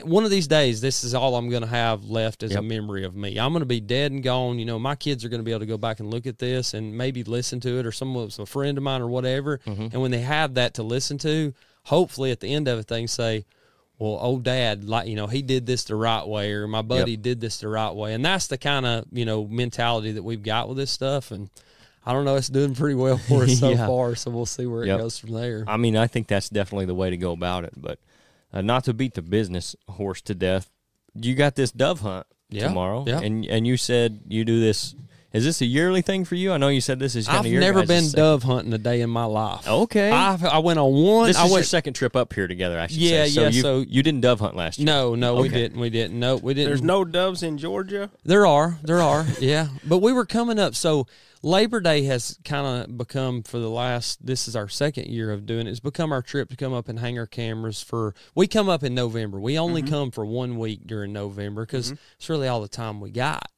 one of these days, this is all I'm going to have left as a memory of me. I'm going to be dead and gone. My kids are going to be able to go back and look at this and maybe listen to it, or someone's a friend of mine or whatever. And when they have that to listen to, hopefully at the end of it, they can say, well, old Dad, he did this the right way, or my buddy did this the right way. And that's the kind of, mentality that we've got with this stuff. And I don't know, it's doing pretty well for us so far, so we'll see where it goes from there. I mean, I think that's definitely the way to go about it. But not to beat the business horse to death, you got this dove hunt tomorrow. Yeah. And you said you do this. Is this a yearly thing for you? I know you said this is kind of your I've never been guys' dove hunting a day in my life. Okay. I went on one. This is your second trip up here together, I should say. So you didn't dove hunt last year? No, Okay. we didn't. No, we didn't. There's no doves in Georgia? There are, yeah. But we were coming up, so Labor Day has kind of become this is our second year of doing it. It's become our trip to come up and hang our cameras we come up in November. We only come for 1 week during November because it's really all the time we got,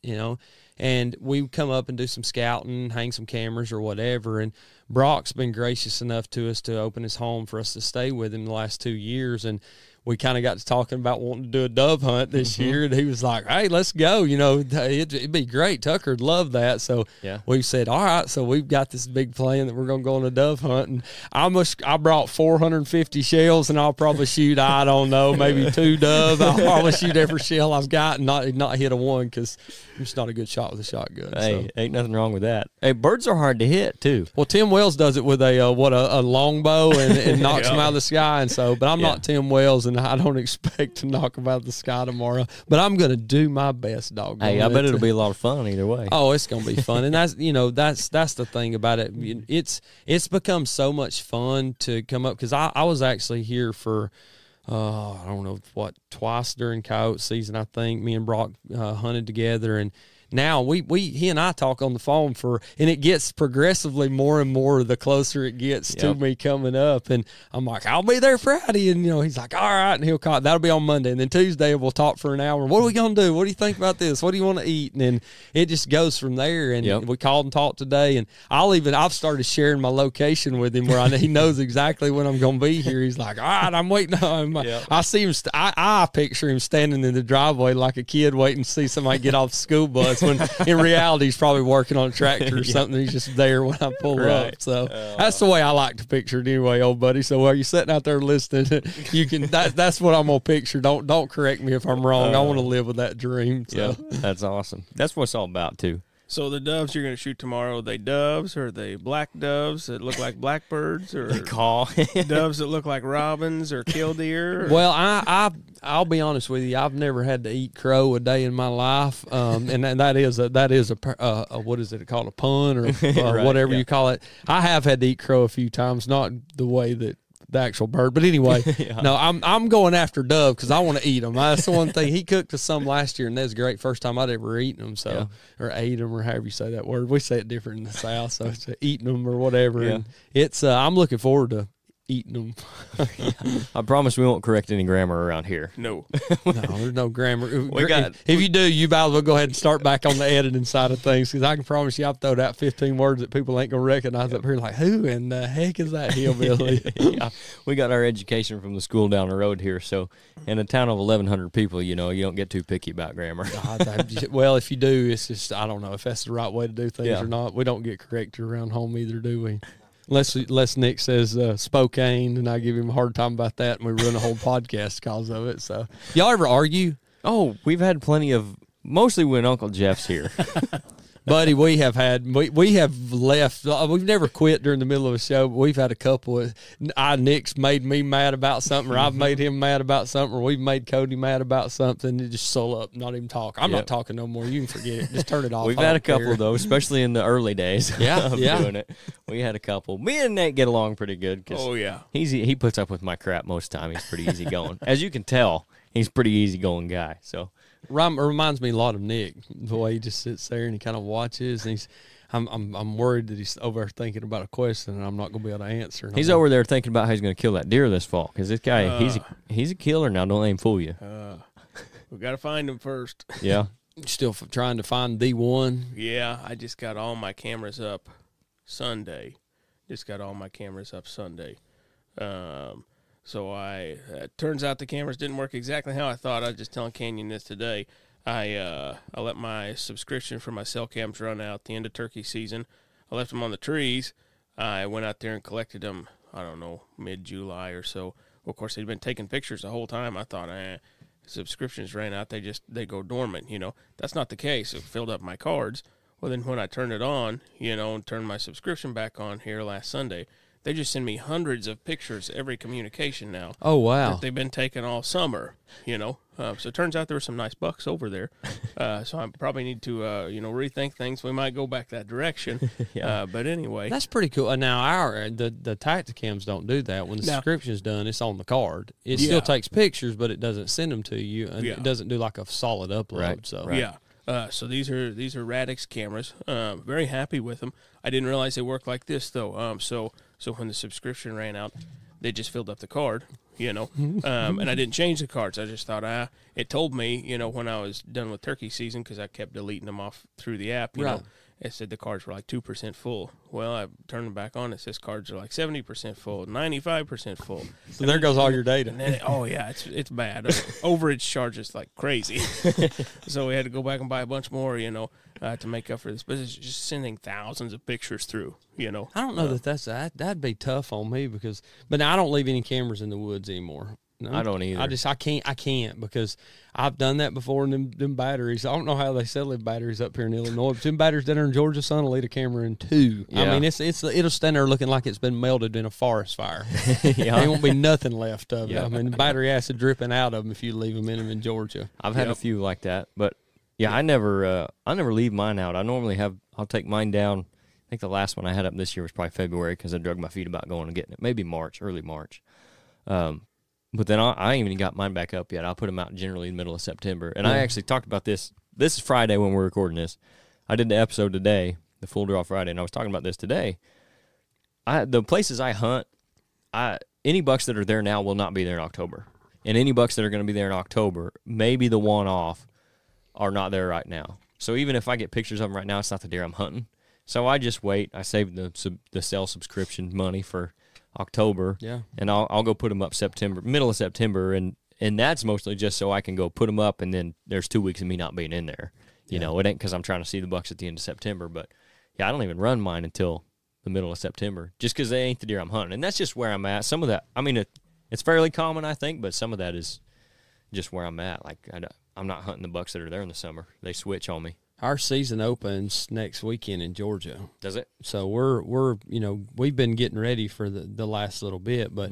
And we come up and do some scouting, hang some cameras or whatever. And Brock's been gracious enough to us to open his home for us to stay with him the last 2 years. And we kind of got to talking about wanting to do a dove hunt this year. And he was like, hey, let's go. It'd be great. Tucker'd love that. So we said, all right. So we've got this big plan that we're going to go on a dove hunt. And I brought 450 shells, and I'll probably shoot, I don't know, maybe 2 dove. I'll probably shoot every shell I've got and not hit a one because I'm just not a good shot with a shotgun. Hey, ain't nothing wrong with that. Hey, birds are hard to hit, too. Well, Tim Wells does it with a longbow and knocks them out of the sky. And so, but I'm not Tim Wells, and I don't expect to knock them out of the sky tomorrow. But I'm going to do my best, dog. Hey, I bet it'll be a lot of fun either way. Oh, it's going to be fun. And that's the thing about it. It's become so much fun to come up because I was actually here for I don't know twice during coyote season. I think me and Brock hunted together, and now he and I talk on the phone and it gets progressively more and more the closer it gets to me coming up. And I'm like, I'll be there Friday. And, he's like, all right. And he'll call, that'll be on Monday. And then Tuesday we'll talk for an hour. What are we going to do? What do you think about this? What do you want to eat? And then it just goes from there. And we called and talked today. And I've started sharing my location with him where he knows exactly when I'm going to be here. He's like, all right, I'm waiting on him. I see him. I picture him standing in the driveway like a kid waiting to see somebody get off the school bus. When in reality he's probably working on a tractor or something. He's just there when I pull up. So that's the way I like to picture it anyway, old buddy. So while you're sitting out there listening, you can that's what I'm gonna picture. Don't correct me if I'm wrong. I want to live with that dream. So that's awesome. That's what it's all about too. So the doves you're going to shoot tomorrow, are they doves or are they black doves that look like blackbirds or they call doves that look like robins or killdeer? Well, I'll be honest with you. I've never had to eat crow a day in my life, and that is a what is it called, a pun or right, whatever you call it. I have had to eat crow a few times, not the way that the actual bird, but anyway, no, I'm going after dove because I want to eat them. That's the one thing. He cooked us some last year, and that's great. First time I'd ever eaten them, or ate them, or however you say that word. We say it different in the South, so it's eating them or whatever. And it's I'm looking forward to eating them. I promise we won't correct any grammar around here. No, there's no grammar. If you do, you might as well go ahead and start back on the editing side of things because I can promise you I've thrown out 15 words that people ain't gonna recognize up here. Like, who in the heck is that hillbilly? We got our education from the school down the road here, so in a town of 1,100 people, you don't get too picky about grammar. Well, if you do, it's just I don't know if that's the right way to do things or not. We don't get corrected around home either, do we? Unless Nick says Spokane, and I give him a hard time about that, and we run a whole podcast because of it. So, y'all ever argue? Oh, we've had plenty of, mostly when Uncle Jeff's here. Buddy, we have left. We've never quit during the middle of a show, but we've had a couple. Nick's made me mad about something, or I've made him mad about something, or we've made Cody mad about something. It just soul up, not even talk. I'm not talking no more. You can forget it. Just turn it off. We've had a couple though, especially in the early days. Of doing it. We had a couple. Me and Nate get along pretty good. He puts up with my crap most of the time. He's pretty easygoing. As you can tell, he's a pretty easygoing guy. So. Reminds me a lot of Nick, the way he just sits there and he kind of watches, and I'm worried that he's over there thinking about a question and I'm not going to be able to answer. He's over there thinking about how he's going to kill that deer this fall because this guy he's a killer now. Don't let him fool you. We got to find him first. Yeah, still trying to find the one. Yeah, I just got all my cameras up Sunday. So turns out the cameras didn't work exactly how I thought. I was just telling Canyon this today. I let my subscription for my cell cams run out at the end of turkey season. I left them on the trees. I went out there and collected them, I don't know, mid-July or so. Well, of course, they'd been taking pictures the whole time. I thought, subscriptions ran out. They go dormant, That's not the case. It filled up my cards. Well, then when I turned it on, and turned my subscription back on here last Sunday, they just send me hundreds of pictures every communication now. Oh, wow. That they've been taking all summer, you know. So it turns out there were some nice bucks over there. So I probably need to, rethink things. We might go back that direction. But anyway. That's pretty cool. Now, the Tacticams don't do that. When the subscription's done, it's on the card. It still takes pictures, but it doesn't send them to you, and it doesn't do like a solid upload. Right. So so these are Radix cameras. Very happy with them. I didn't realize they work like this though. So when the subscription ran out, they just filled up the card, and I didn't change the cards. I just thought, it told me, when I was done with turkey season, because I kept deleting them off through the app, you know, it said the cards were like 2% full. Well, I turned them back on. It says cards are like 70% full, 95% full. So there goes all your data. And then, it's bad. Overage charges like crazy. So we had to go back and buy a bunch more, to make up for this. But it's just sending thousands of pictures through, I don't know that'd be tough on me but now I don't leave any cameras in the woods anymore. No, I don't either. I can't because I've done that before. And them batteries, I don't know how they sell them batteries up here in Illinois. But them batteries down there in Georgia, son, will lead a camera in two. Yeah. I mean, it'll stand there looking like it's been melted in a forest fire. There won't be nothing left of it. I mean, battery acid dripping out of them if you leave them in Georgia. I've had a few like that, but I never leave mine out. I normally I'll take mine down. I think the last one I had up this year was probably February because I drug my feet about going and getting it. Maybe early March. But then I ain't even got mine back up yet. I'll put them out generally in the middle of September. And I actually talked about this. This is Friday when we're recording this. I did the episode today, the Full Draw Friday, and I was talking about this today. The places I hunt, any bucks that are there now will not be there in October. And any bucks that are going to be there in October, maybe the one-off, are not there right now. So even if I get pictures of them right now, it's not the deer I'm hunting. So I just wait. I save the cell subscription money for October, and I'll go put them up middle of September, and that's mostly just so I can go put them up, and then there's 2 weeks of me not being in there. You know, it ain't because I'm trying to see the bucks at the end of September, but I don't even run mine until the middle of September, just because they ain't the deer I'm hunting, and that's just where I'm at. Some of that, I mean, it's fairly common, I think, but some of that is just where I'm at. Like I'm not hunting the bucks that are there in the summer; they switch on me. Our season opens next weekend in Georgia. Does it? So we're we've been getting ready for the last little bit, but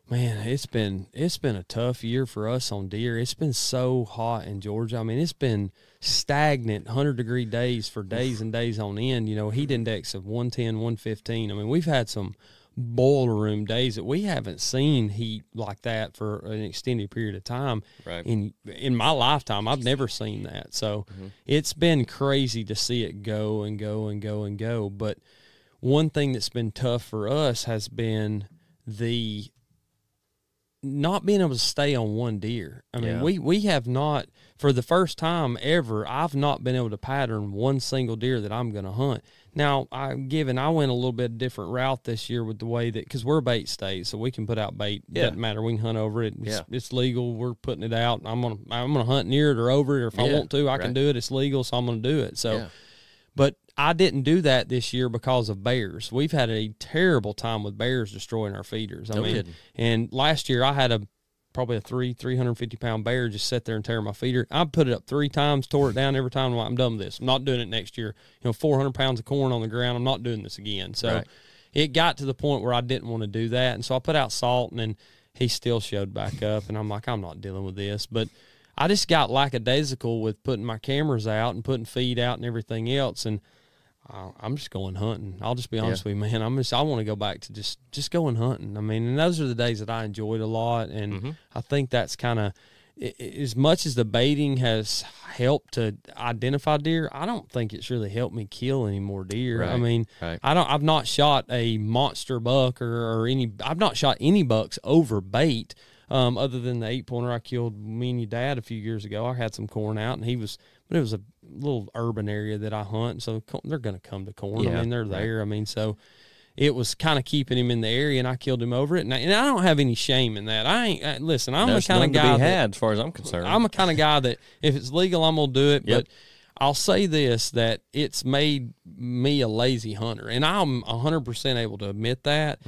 man, it's been a tough year for us on deer. It's been so hot in Georgia. I mean, it's been stagnant 100-degree days for days and days on end. Heat index of 110, 115. I mean, we've had some boiler room days that we haven't seen heat like that for an extended period of time. Right. In my lifetime, I've never seen that. So it's been crazy to see it go and go and go and go. But one thing that's been tough for us has been the not being able to stay on one deer. I mean, we have not, for the first time ever, I've not been able to pattern one single deer that I'm going to hunt. Now, I went a little bit different route this year with the way that, because we're a bait state, so we can put out bait. Doesn't matter. We can hunt over it. It's legal. We're putting it out. I'm gonna hunt near it or over it, or if I want to, I can do it. It's legal, so I'm gonna do it. So, but I didn't do that this year because of bears. We've had a terrible time with bears destroying our feeders. I mean, and last year I had probably a 350-pound bear just sit there and tear my feeder. I put it up 3 times, tore it down every time. I'm like, I'm done with this. I'm not doing it next year. 400 pounds of corn on the ground. I'm not doing this again. So it got to the point where I didn't want to do that. And so I put out salt, and then he still showed back up. And I'm like, I'm not dealing with this. But I just got lackadaisical with putting my cameras out and putting feed out and everything else. And I'm just going hunting. I'll just be honest with you, man. I want to go back to just going hunting. I mean, and those are the days that I enjoyed a lot, and I think that's kind of, as much as the baiting has helped to identify deer, I don't think it's really helped me kill any more deer. I mean, I've not shot a monster buck I've not shot any bucks over bait. Other than the 8-pointer I killed me and your dad a few years ago. I had some corn out, and but it was a little urban area that I hunt, so they're going to come to corn. I mean, they're there. I mean, so it was kind of keeping him in the area, and I killed him over it. And I don't have any shame in that. Listen, I'm the kind of guy as far as I'm concerned. I'm the kind of guy that if it's legal, I'm going to do it. But I'll say this, that it's made me a lazy hunter, and I'm 100% able to admit that.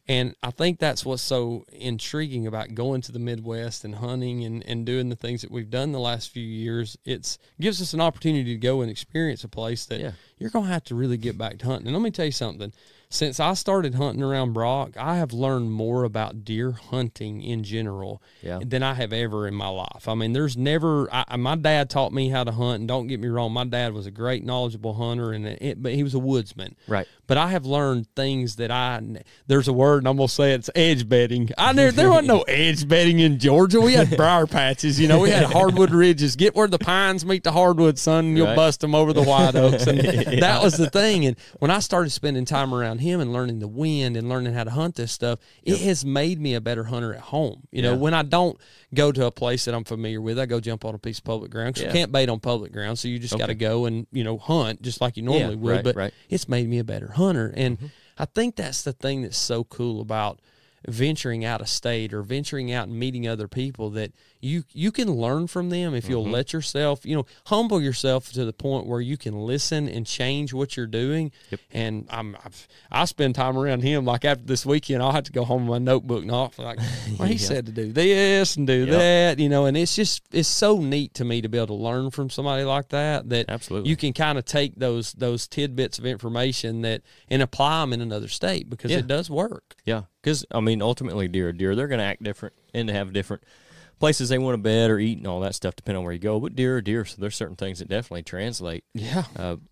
And I think that's what's so intriguing about going to the Midwest and hunting and doing the things that we've done the last few years. It gives us an opportunity to go and experience a place that you're going to have to really get back to hunting. And let me tell you something. since I started hunting around Brock, I have learned more about deer hunting in general than I have ever in my life. I mean, there's never my dad taught me how to hunt, and don't get me wrong, my dad was a great knowledgeable hunter, but he was a woodsman. Right. But I have learned things that there's a word, and I'm going to say it's edge bedding. There wasn't no edge bedding in Georgia. We had briar patches, you know. We had hardwood ridges. Get where the pines meet the hardwood, son, and you'll bust them over the white oaks. And that was the thing. And when I started spending time around him and learning the wind and learning how to hunt this stuff, it has made me a better hunter at home. You know, when I don't go to a place that I'm familiar with, I go jump on a piece of public ground. Because you can't bait on public ground, so you just got to go and, you know, hunt just like you normally would. But it's made me a better hunter. And I think that's the thing that's so cool about venturing out of state or venturing out and meeting other people, that you can learn from them if you'll let yourself, you know, humble yourself to the point where you can listen and change what you're doing. And I spend time around him. Like after this weekend, I'll have to go home with my notebook and I'll like, well, he said to do this and do that, you know. And it's so neat to me to be able to learn from somebody like that, absolutely you can kind of take those tidbits of information and apply them in another state, because it does work. Yeah, because I mean, ultimately, they're going to act different and have different places they want to bed or eat and all that stuff, depending on where you go. But deer are deer, so there's certain things that definitely translate. Yeah.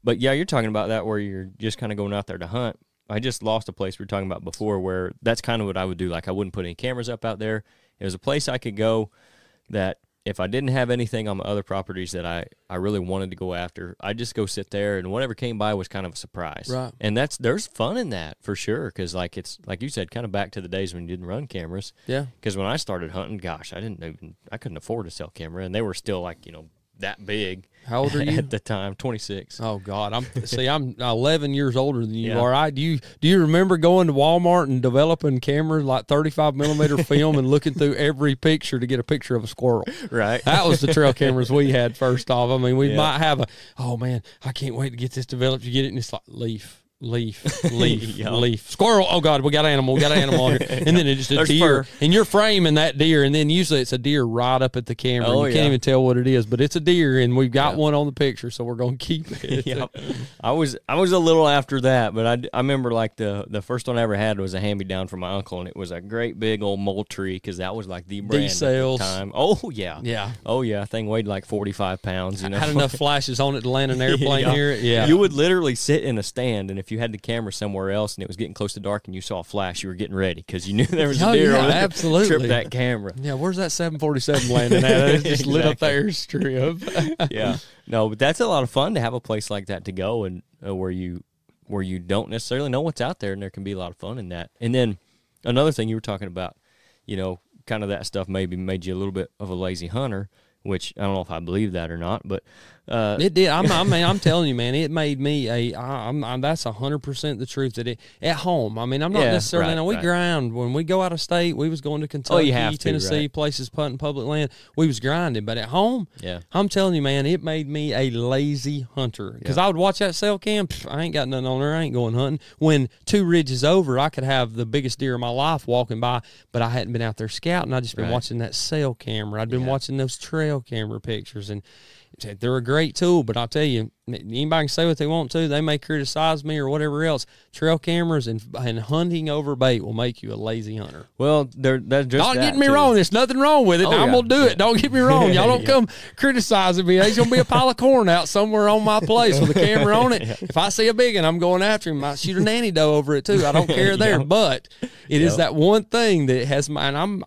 But yeah, you're talking about that where you're just kind of going out there to hunt. I just lost a place we were talking about before where that's kind of what I would do. Like, I wouldn't put any cameras up out there. It was a place I could go that if I didn't have anything on my other properties that I really wanted to go after, I'd just go sit there, and whatever came by was kind of a surprise. Right. And there's fun in that for sure, because like it's like you said, kind of back to the days when you didn't run cameras. Yeah. Because when I started hunting, gosh, I couldn't afford a cell camera, and they were still like, you know, that big. How old are you at the time? 26. Oh God, I'm 11 years older than you Yeah. are. Do you remember going to Walmart and developing cameras like 35 millimeter film and looking through every picture to get a picture of a squirrel? Right. That was the trail cameras we had first off. I mean, we might have oh man, I can't wait to get this developed. You get it, and it's like leaf, leaf, squirrel. Oh God, we got an animal on here. And then it's just a deer, and you're framing that deer, and then usually it's a deer right up at the camera. You can't even tell what it is, but it's a deer, and we've got one on the picture, so we're going to keep it. I was a little after that, but I remember like the first one I ever had was a hand-me-down from my uncle, and it was a great big old mole tree, because that was like the brand at the time. Oh yeah. Oh yeah, thing weighed like 45 pounds. You know, had enough flashes on it to land an airplane here. Yeah, you would literally sit in a stand, and if you had the camera somewhere else and it was getting close to dark and you saw a flash, you were getting ready because you knew there was a deer over there. Absolutely. Trip that camera. Yeah, where's that 747 landing at? It just lit up the airstrip. Yeah. No, but that's a lot of fun to have a place like that to go, and where you don't necessarily know what's out there, and there can be a lot of fun in that. And then another thing you were talking about, you know, kind of that stuff maybe made you a little bit of a lazy hunter, which I don't know if I believe that or not, but it did. I'm telling you, man, it made me that's 100% the truth. That it at home. I mean, I'm not necessarily. Now we grind when we go out of state. We was going to Kentucky, Tennessee, places hunting public land. We was grinding, but at home, I'm telling you, man, it made me a lazy hunter, because I would watch that cell cam. I ain't got nothing on there. I ain't going hunting. When 2 ridges over, I could have the biggest deer of my life walking by, but I hadn't been out there scouting. I just been watching that cell camera. I'd been watching those trail camera pictures, and they're a great tool, but I'll tell you, anybody can say what they want to. They may criticize me or whatever else. Trail cameras and hunting over bait will make you a lazy hunter. Well, that's just don't get me wrong. There's nothing wrong with it. I'm going to do it. Don't get me wrong. Y'all don't come criticizing me. There's going to be a pile of corn out somewhere on my place with a camera on it. If I see a big one, I'm going after him. I shoot a nanny doe over it too. I don't care there. But it is that one thing that has my, and I'm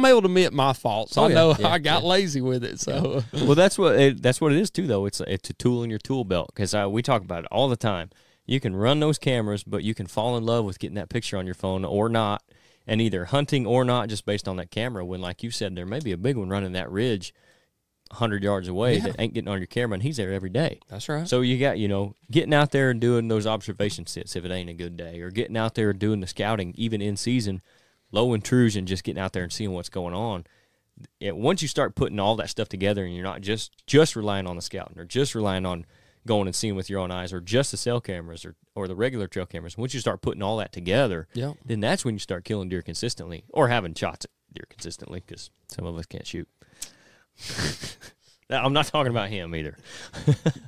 able to admit my faults. I know I got lazy with it. So well, that's what it is too, though. It's a tool in your tool belt, because we talk about it all the time. You can run those cameras, but you can fall in love with getting that picture on your phone or not, and either hunting or not just based on that camera, when, like you said, there may be a big one running that ridge 100 yards away that ain't getting on your camera, and he's there every day. That's right. So you got, getting out there and doing those observation sits if it ain't a good day, or getting out there and doing the scouting, even in season, low intrusion, just getting out there and seeing what's going on. Once you start putting all that stuff together, and you're not just relying on the scouting, or just relying on going and seeing with your own eyes, or just the cell cameras or the regular trail cameras, once you start putting all that together, then that's when you start killing deer consistently, or having shots at deer consistently, because some of us can't shoot. I'm not talking about him either.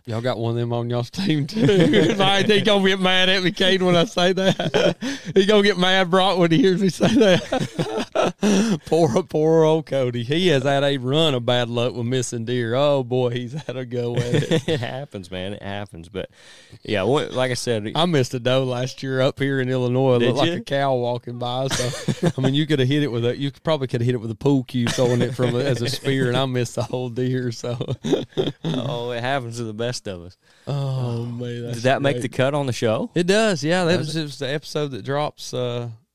Y'all got one of them on y'all's team too. He gonna get mad at me, Cade, when I say that. He gonna get mad, Brock, when he hears me say that. poor old Cody. He has had a run of bad luck with missing deer. Oh boy, he's had a go at it. It happens, man. It happens. But yeah, like I said, I missed a doe last year up here in Illinois. It looked like a cow walking by. So I mean, you could have hit it with you probably could have hit it with a pool cue throwing it as a spear, and I missed the whole deer. So oh, it happens to the best of us. Oh man, did that make the cut on the show? It does. Yeah, it was the episode that drops.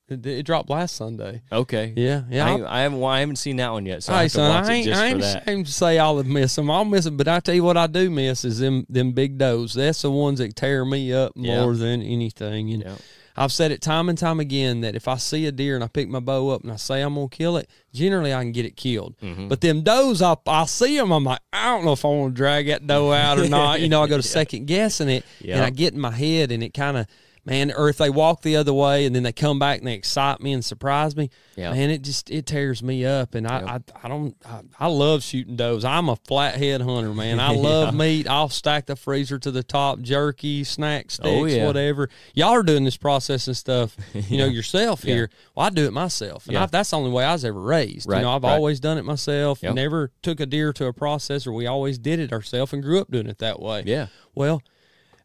It dropped last Sunday. Okay. Yeah. I haven't seen that one yet. So hey, son, I ain't ashamed to say I'll miss them. I'll miss them, but I tell you what I do miss is them big does. That's the ones that tear me up more than anything. And I've said it time and time again that if I see a deer and I pick my bow up and I say I'm gonna kill it, generally I can get it killed. Mm-hmm. But them does, I see them, I'm like, I don't know if I want to drag that doe out or not. I go to second guessing it, and I get in my head, and it kind of. Man, or if they walk the other way and then they come back and they excite me and surprise me, man, it tears me up. And I love shooting does. I'm a flathead hunter, man. I love meat. I'll stack the freezer to the top, jerky, snack sticks, whatever. Y'all are doing this processing stuff, yourself here. Well, I do it myself, and that's the only way I was ever raised. Right, I've always done it myself. Never took a deer to a processor. We always did it ourselves and grew up doing it that way. Yeah. Well,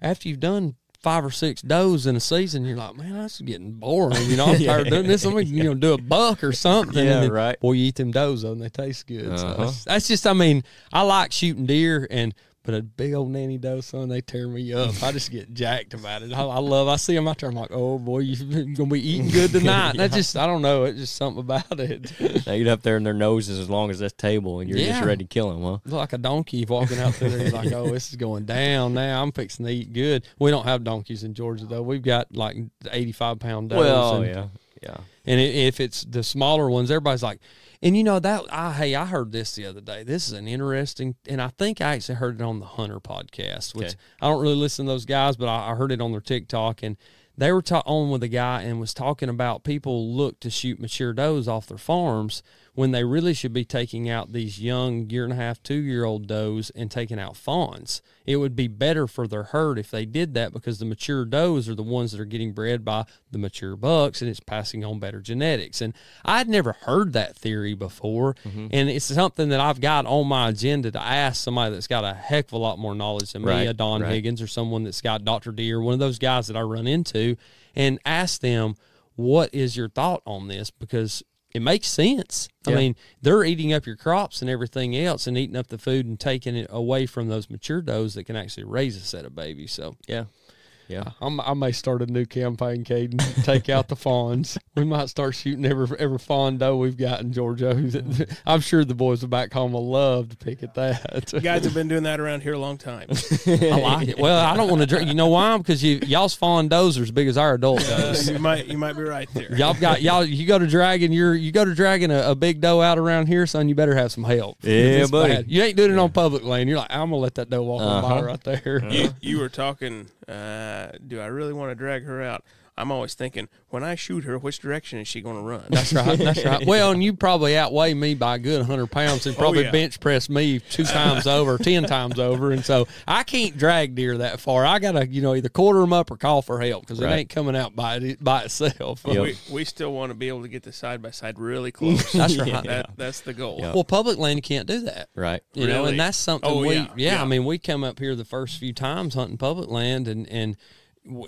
after you've done 5 or 6 does in a season, you're like, man, that's getting boring. I'm tired of doing this. Let me, do a buck or something. Yeah, and then, right. Boy, you eat them does and they taste good. So that's just, I like shooting deer, but a big old nanny doe, son, they tear me up. I just get jacked about it. I see them out there, I'm like, oh boy, you're going to be eating good tonight. And I don't know, it's just something about it. They get up there in their noses as long as that table, and you're just ready to kill them, huh? Look like a donkey walking out there. You're like, oh, this is going down now. I'm fixing to eat good. We don't have donkeys in Georgia, though. We've got like 85-pound does. Well, yeah. And if it's the smaller ones, everybody's like, and I heard this the other day. This is an interesting, and I think I actually heard it on the Hunter podcast, which I don't really listen to those guys, but I heard it on their TikTok, and they were on with a guy and was talking about people look to shoot mature does off their farms when they really should be taking out these young 1.5, 2-year-old does and taking out fawns. It would be better for their herd if they did that, because the mature does are the ones that are getting bred by the mature bucks, and it's passing on better genetics. And I'd never heard that theory before, and it's something that I've got on my agenda to ask somebody that's got a heck of a lot more knowledge than me, a Don Higgins or someone that's got Dr. Deere, one of those guys that I run into, and ask them, what is your thought on this? Because it makes sense. I mean, they're eating up your crops and everything else and eating up the food and taking it away from those mature does that can actually raise a set of babies. So, yeah. I may start a new campaign, Caden, take out the fawns. We might start shooting every fawn doe we've got in Georgia. I'm sure the boys back home will love to pick at that. You guys have been doing that around here a long time. I like it. Well, I don't want to drink. You know why? Because y'all's fawn does are as big as our adult does. You might be right there. You go to dragging a big doe out around here, son, you better have some help. Yeah, buddy. Bad. You ain't doing it on public land. You're like, I'm gonna let that doe walk on by right there. You were talking. Do I really want to drag her out? I'm always thinking, when I shoot her, which direction is she going to run? That's right. Well, and you probably outweigh me by a good 100 pounds and probably bench press me 2 times over, 10 times over. And so I can't drag deer that far. I got to, either quarter them up or call for help, because it ain't coming out by itself. Yep. We still want to be able to get the side-by-side really close. That's right. That's the goal. Yep. Well, public land, you can't do that. Right. And that's something yeah. I mean, we come up here the first few times hunting public land, and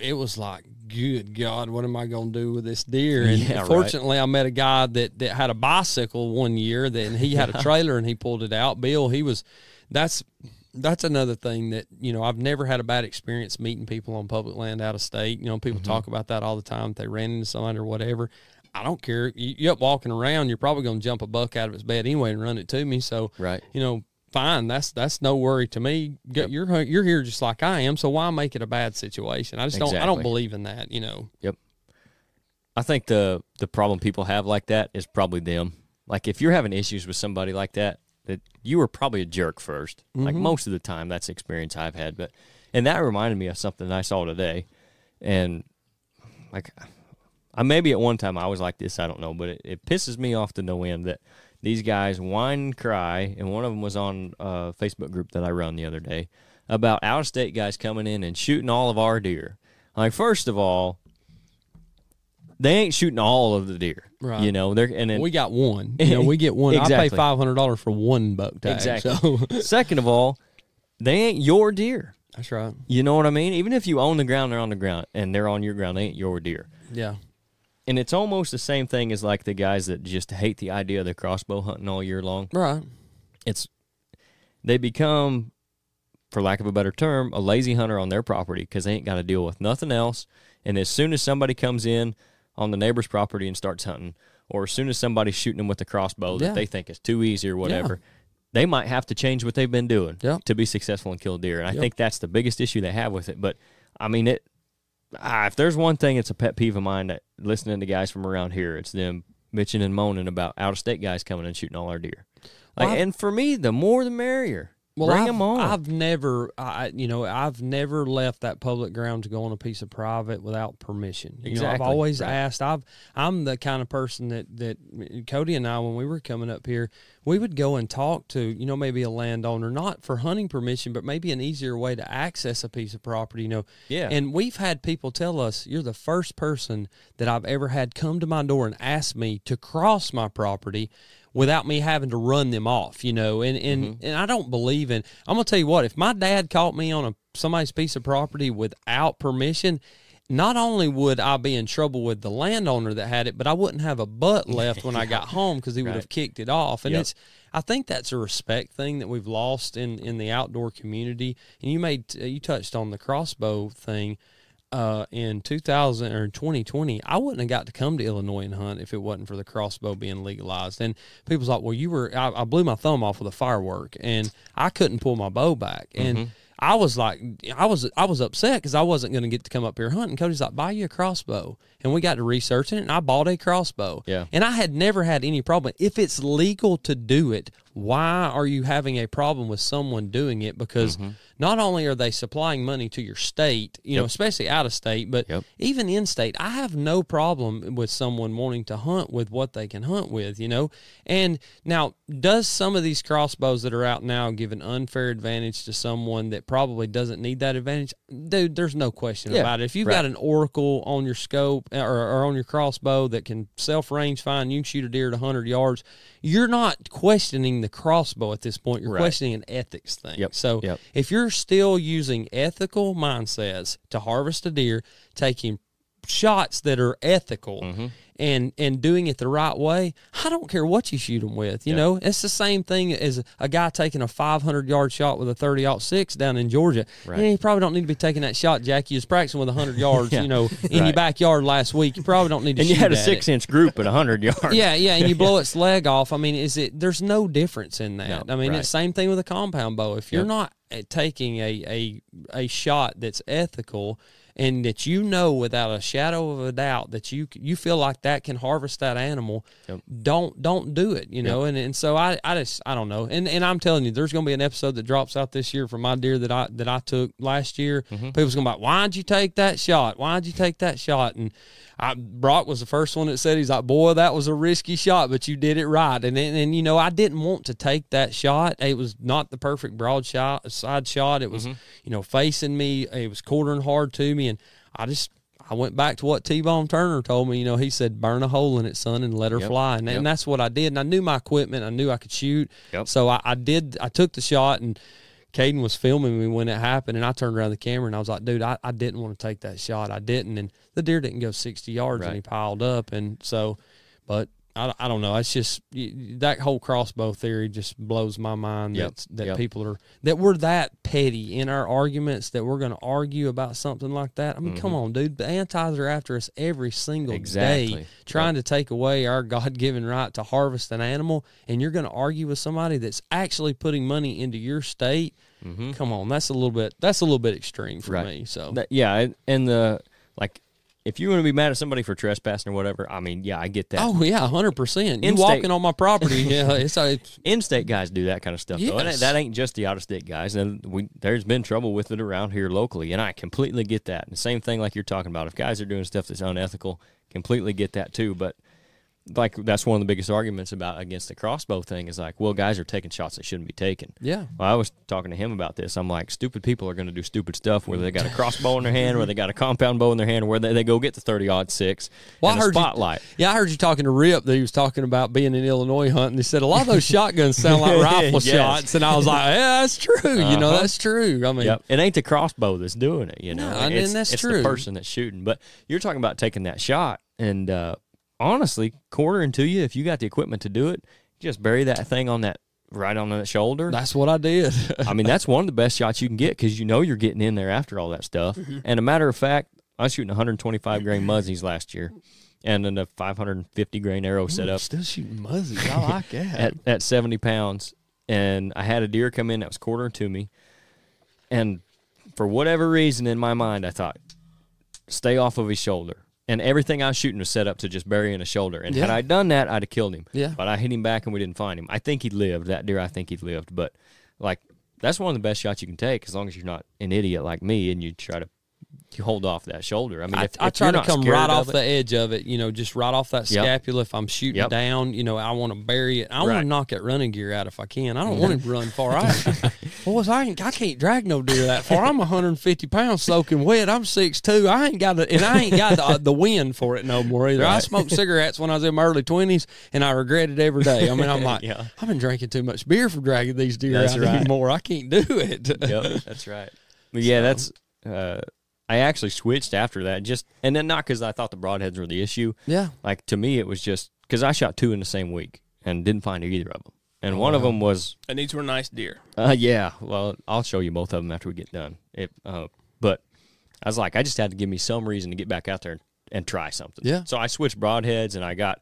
it was like, good God, what am I going to do with this deer? And fortunately, I met a guy that had a bicycle one year, and he had a trailer, and he pulled it out. Bill, that's another thing that, I've never had a bad experience meeting people on public land out of state. People talk about that all the time. If they ran into somebody or whatever, I don't care. You're up walking around, you're probably going to jump a buck out of its bed anyway and run it to me. So, fine, that's no worry to me. You're here just like I am, so why make it a bad situation? I just don't believe in that, Yep. I think the problem people have like that is probably them. Like, if you're having issues with somebody like that you were probably a jerk first. Like, most of the time, that's the experience I've had. And that reminded me of something I saw today. And maybe at one time I was like this, I don't know, but it pisses me off to no end that these guys whine and cry, and one of them was on a Facebook group that I run the other day about out-of-state guys coming in and shooting all of our deer. Like, first of all, they ain't shooting all of the deer, right? You know, we got one. You know, we get one. Exactly. I pay $500 for one buck tag. Exactly. So. Second of all, they ain't your deer. That's right. You know what I mean? Even if you own the ground, they're on the ground, and they're on your ground, they ain't your deer. Yeah. And it's almost the same thing as like the guys that just hate the idea of the crossbow hunting all year long. Right. They become, for lack of a better term, a lazy hunter on their property because they ain't got to deal with nothing else. And as soon as somebody comes in on the neighbor's property and starts hunting, or as soon as somebody's shooting them with a crossbow that they think is too easy or whatever, they might have to change what they've been doing to be successful and kill deer. And I think that's the biggest issue they have with it. But, I mean, if there's one thing it's a pet peeve of mine that listening to guys from around here, it's them bitching and moaning about out-of-state guys coming and shooting all our deer. And for me, the more the merrier. Well, Bring them on. I've never left that public ground to go on a piece of private without permission. Exactly. I've always asked. I'm the kind of person that Cody and I, when we were coming up here, we would go and talk to, maybe a landowner, not for hunting permission, but maybe an easier way to access a piece of property, Yeah. And we've had people tell us, you're the first person that I've ever had come to my door and ask me to cross my property without me having to run them off, and I don't believe in. I'm gonna tell you what, if my dad caught me on somebody's piece of property without permission, not only would I be in trouble with the landowner that had it, but I wouldn't have a butt left when I got home because he would have kicked it off. And I think that's a respect thing that we've lost in the outdoor community. And you touched on the crossbow thing. In 2020, I wouldn't have got to come to Illinois and hunt if it wasn't for the crossbow being legalized. And people's like, well, I blew my thumb off with a firework and I couldn't pull my bow back. And I was like, I was upset because I wasn't going to get to come up here hunting. Cody's like, buy you a crossbow. And we got to researching it, and I bought a crossbow. Yeah. And I had never had any problem. If it's legal to do it, why are you having a problem with someone doing it? Because not only are they supplying money to your state, especially out of state, but even in state, I have no problem with someone wanting to hunt with what they can hunt with, And now, does some of these crossbows that are out now give an unfair advantage to someone that probably doesn't need that advantage? Dude, there's no question about it. If you've got an Oracle on your scope or on your crossbow that can self-range fine, you can shoot a deer at 100 yards, you're not questioning the crossbow at this point. You're questioning an ethics thing. So if you're still using ethical mindsets to harvest a deer, taking shots that are ethical and doing it the right way, I don't care what you shoot them with. You know, it's the same thing as a guy taking a 500-yard shot with a 30-06 down in Georgia. You probably don't need to be taking that shot, Jack. You was practicing with 100 yards, in your backyard last week. You probably don't need to shoot you had a at 6-inch group at 100 yards. and you blow its leg off. I mean, there's no difference in that. No, I mean, it's the same thing with a compound bow. If you're not taking a shot that's ethical and that without a shadow of a doubt that you feel like that can harvest that animal, don't do it, and so I don't know. And I'm telling you, there's going to be an episode that drops out this year from my deer that I took last year. People's going to be like, why'd you take that shot? Why'd you take that shot? And Brock was the first one that said, he's like, boy, that was a risky shot, but you did it right. And I didn't want to take that shot. It was not the perfect side shot. It was, facing me. It was quartering hard to me. And I went back to what T-Bone Turner told me. He said, burn a hole in it, son, and let her fly. And that's what I did. And I knew my equipment. I knew I could shoot. So I took the shot, and Caden was filming me when it happened, and I turned around the camera, and I was like, dude, I didn't want to take that shot. I didn't. And the deer didn't go 60 yards, and he piled up. And so, but I don't know. It's just that whole crossbow theory just blows my mind that people that we're that petty in our arguments that we're going to argue about something like that. I mean, come on, dude. The antis are after us every single day trying to take away our God-given right to harvest an animal, and you're going to argue with somebody that's actually putting money into your state. Come on, that's a little bit extreme for me. So if you want to be mad at somebody for trespassing or whatever, I mean, I get that. Oh, yeah, 100%. You walking on my property, it's in-state guys do that kind of stuff, though. And that ain't just the out-of-state guys. And there's been trouble with it around here locally, and I completely get that. And the same thing like you're talking about. If guys are doing stuff that's unethical, completely get that too. But like that's one of the biggest arguments against the crossbow thing is like, well, guys are taking shots that shouldn't be taken. Yeah. Well, I was talking to him about this. I'm like, stupid people are going to do stupid stuff, whether they got a crossbow in their hand, whether they got a compound bow in their hand, or whether they go get the 30-06 and a spotlight. I heard you talking to Rip that he was talking about being in Illinois hunting. He said a lot of those shotguns sound like rifle shots, and I was like, yeah, that's true. You know, that's true. I mean, it ain't the crossbow that's doing it. You know, no, and that's true. It's the person that's shooting. But you're talking about taking that shot, and honestly, quartering to you, if you got the equipment to do it, just bury that thing right on that shoulder. That's what I did. I mean, that's one of the best shots you can get because you know you're getting in there after all that stuff. And a matter of fact, I was shooting 125 grain muzzies last year, and then a 550 grain arrow set up. Still shooting muzzies. I like that. at 70 pounds, and I had a deer come in that was quartering to me, and for whatever reason in my mind, I thought, stay off of his shoulder. And everything I was shooting was set up to just bury in a shoulder. And had I done that, I'd have killed him. Yeah. But I hit him back, and we didn't find him. I think he lived. That deer, I think he lived. But, like, that's one of the best shots you can take as long as you're not an idiot like me and you try to hold off that shoulder. I mean, if I try to come right off it, the edge of it, you know, just right off that scapula. If I'm shooting down, you know, I want to bury it. I want to knock that running gear out if I can. I don't want him to run far. Boys, I can't drag no deer that far. I'm 150 pounds soaking wet. I'm 6'2". I ain't got the wind for it no more either. I smoked cigarettes when I was in my early 20s, and I regret it every day. I mean, I'm like, I've been drinking too much beer for dragging these deer out anymore. I can't do it. Yep, that's right. But yeah, that's. I actually switched after that, and then not because I thought the broadheads were the issue. Yeah. Like, to me, it was just because I shot 2 in the same week and didn't find either of them. And one of them was... And these were nice deer. Yeah. Well, I'll show you both of them after we get done. But I was like, I just had to give me some reason to get back out there and try something. Yeah. So I switched broadheads, and I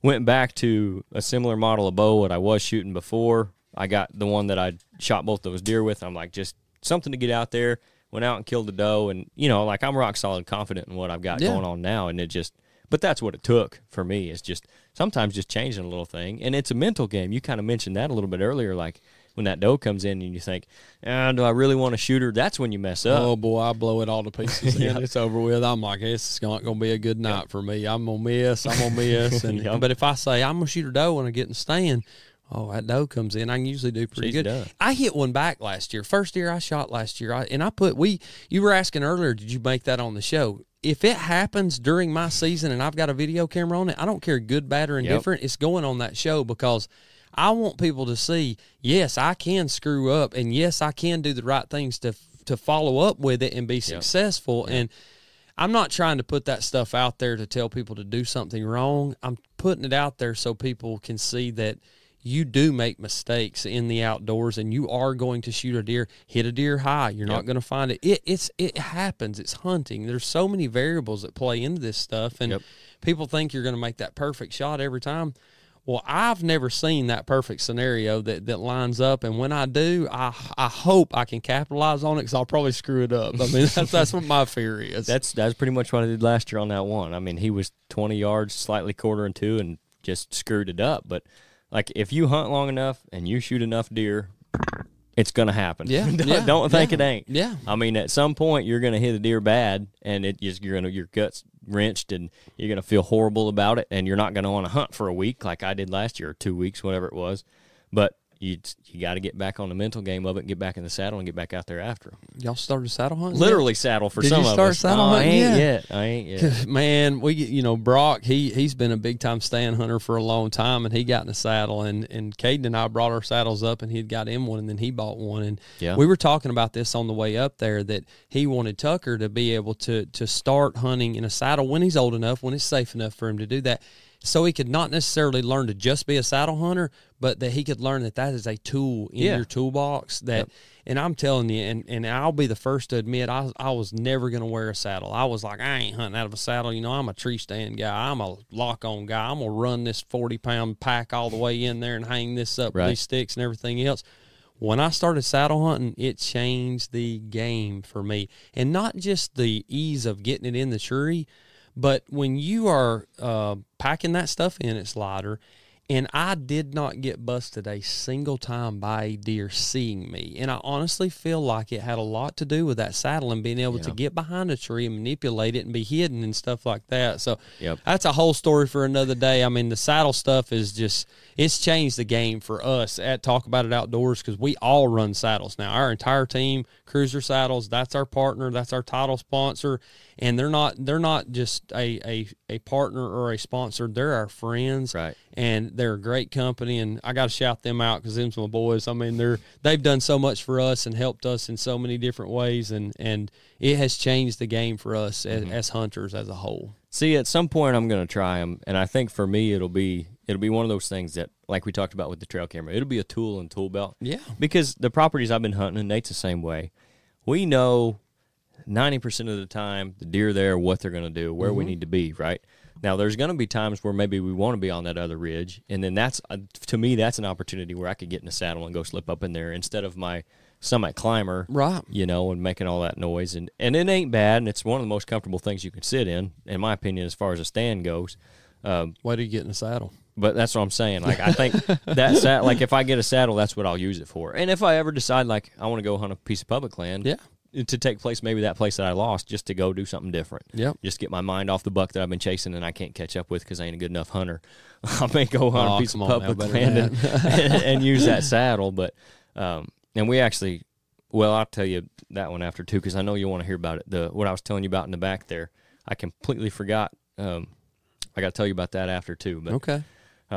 went back to a similar model of bow that I was shooting before. I got the one that I shot both those deer with. I'm like, just something to get out there. Went out and killed the doe, and, you know, like, I'm rock solid confident in what I've got going on now, and but that's what it took for me, is just sometimes just changing a little thing, and it's a mental game. You kind of mentioned that a little bit earlier, like, when that doe comes in and you think, do I really want to shoot her? That's when you mess up. Oh, boy, I blow it all to pieces, and it's over with. I'm like, it's not going to be a good night for me. I'm going to miss, and but if I say, I'm going to shoot a doe when I get in the stand, oh, that doe comes in, I can usually do pretty good. Done. I hit one back last year. First deer I shot last year. You were asking earlier, did you make that on the show? If it happens during my season and I've got a video camera on it, I don't care good, bad, or indifferent. It's going on that show because I want people to see, yes, I can screw up, and yes, I can do the right things to follow up with it and be successful. And I'm not trying to put that stuff out there to tell people to do something wrong. I'm putting it out there so people can see that you do make mistakes in the outdoors, and you are going to shoot a deer, hit a deer high. You're not going to find it. It happens. It's hunting. There's so many variables that play into this stuff, and people think you're going to make that perfect shot every time. Well, I've never seen that perfect scenario that lines up, and when I do, I hope I can capitalize on it, because I'll probably screw it up. I mean, that's what my fear is. That's pretty much what I did last year on that one. I mean, he was 20 yards, slightly quartering to, and just screwed it up, but... Like, if you hunt long enough and you shoot enough deer, it's going to happen. Yeah. Don't think it ain't. Yeah. I mean, at some point, you're going to hit a deer bad, and your gut's wrenched, and you're going to feel horrible about it, and you're not going to want to hunt for a week like I did last year, or 2 weeks, whatever it was. But you got to get back on the mental game of it and get back in the saddle and get back out there after them. Y'all started saddle hunting? Literally saddle for some of us. Did you start saddle hunting? I ain't yet. Man, Brock, he's been a big-time stand hunter for a long time, and he got in a saddle, and Caden and I brought our saddles up, and he'd got him one, and then he bought one. And we were talking about this on the way up there, that he wanted Tucker to be able to start hunting in a saddle when he's old enough, when it's safe enough for him to do that, so he could not necessarily learn to just be a saddle hunter, but that he could learn that is a tool in your toolbox. And I'm telling you, and I'll be the first to admit, I was never going to wear a saddle. I was like, I ain't hunting out of a saddle. You know, I'm a tree stand guy. I'm a lock-on guy. I'm going to run this 40-pound pack all the way in there and hang this up with these sticks and everything else. When I started saddle hunting, it changed the game for me. And not just the ease of getting it in the tree, but when you are packing that stuff in, it's lighter, And I did not get busted a single time by a deer seeing me. And I honestly feel like it had a lot to do with that saddle and being able to get behind a tree and manipulate it and be hidden and stuff like that. So that's a whole story for another day. I mean, the saddle stuff is just, it's changed the game for us at Talk About It Outdoors, because we all run saddles now. Our entire team, Cruiser Saddles, that's our partner, that's our title sponsor. And they're not just a partner or a sponsor. They're our friends, right? And they're a great company. And I got to shout them out because them's my boys. I mean, they've done so much for us and helped us in so many different ways, and it has changed the game for us as hunters as a whole. See, at some point I'm going to try them, and I think for me it'll be one of those things that, like we talked about with the trail camera, it'll be a tool and tool belt. Yeah, because the properties I've been hunting, and Nate's the same way. We know 90% of the time the deer there, what they're going to do, where we need to be, right? Now, there's going to be times where maybe we want to be on that other ridge, and then that's, to me, that's an opportunity where I could get in a saddle and go slip up in there instead of my summit climber, right? You know, and making all that noise. And it ain't bad, and it's one of the most comfortable things you can sit in my opinion, as far as a stand goes. Why do you get in a saddle? But that's what I'm saying. Like, I think like if I get a saddle, that's what I'll use it for. And if I ever decide, like, I want to go hunt a piece of public land, to take place, maybe that place that I lost, just to go do something different. Just get my mind off the buck that I've been chasing and I can't catch up with because I ain't a good enough hunter. I may go hunt a piece of public land and use that saddle. But and we actually, well, I'll tell you that one after too, because I know you want to hear about it. What I was telling you about in the back there, I completely forgot. I got to tell you about that after too. But okay,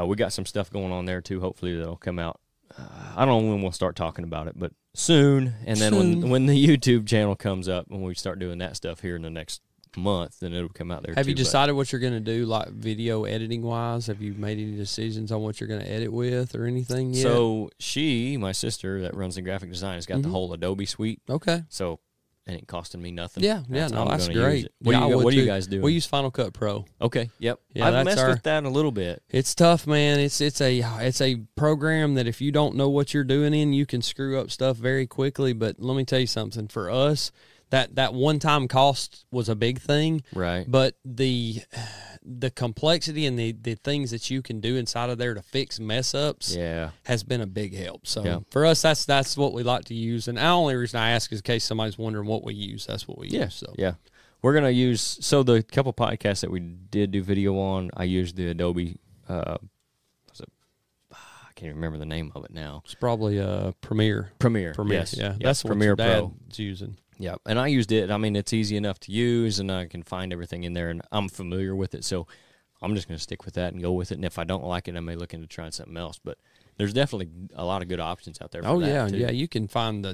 we got some stuff going on there too. Hopefully that'll come out. I don't know when we'll start talking about it, but soon. And then when the YouTube channel comes up, when we start doing that stuff here in the next month, then it'll come out there. Have you decided what you're going to do, like video editing wise? Have you made any decisions on what you're going to edit with or anything yet? So my sister that runs the graphic design, has got the whole Adobe suite. Okay. So it ain't costing me nothing. That's great. What are you guys doing? We use Final Cut Pro. Okay. Yep. Yeah, I've messed with that a little bit. It's tough, man. It's a program that if you don't know what you're doing in, you can screw up stuff very quickly. But let me tell you something. For us, that one-time cost was a big thing. Right. But the complexity and the things that you can do inside of there to fix mess-ups has been a big help. So for us, that's what we like to use. And the only reason I ask is in case somebody's wondering what we use. That's what we use. So. Yeah. We're going to use, so the couple podcasts that we did do video on, I used the Adobe, I can't remember the name of it now. It's probably Premiere. Yes. Yeah. That's what Premiere your Pro. dad's using. Yeah, and I used it. I mean, it's easy enough to use, and I can find everything in there, and I'm familiar with it, so I'm just going to stick with that and go with it. And if I don't like it, I may look into trying something else. But there's definitely a lot of good options out there for that, too. Yeah. You can find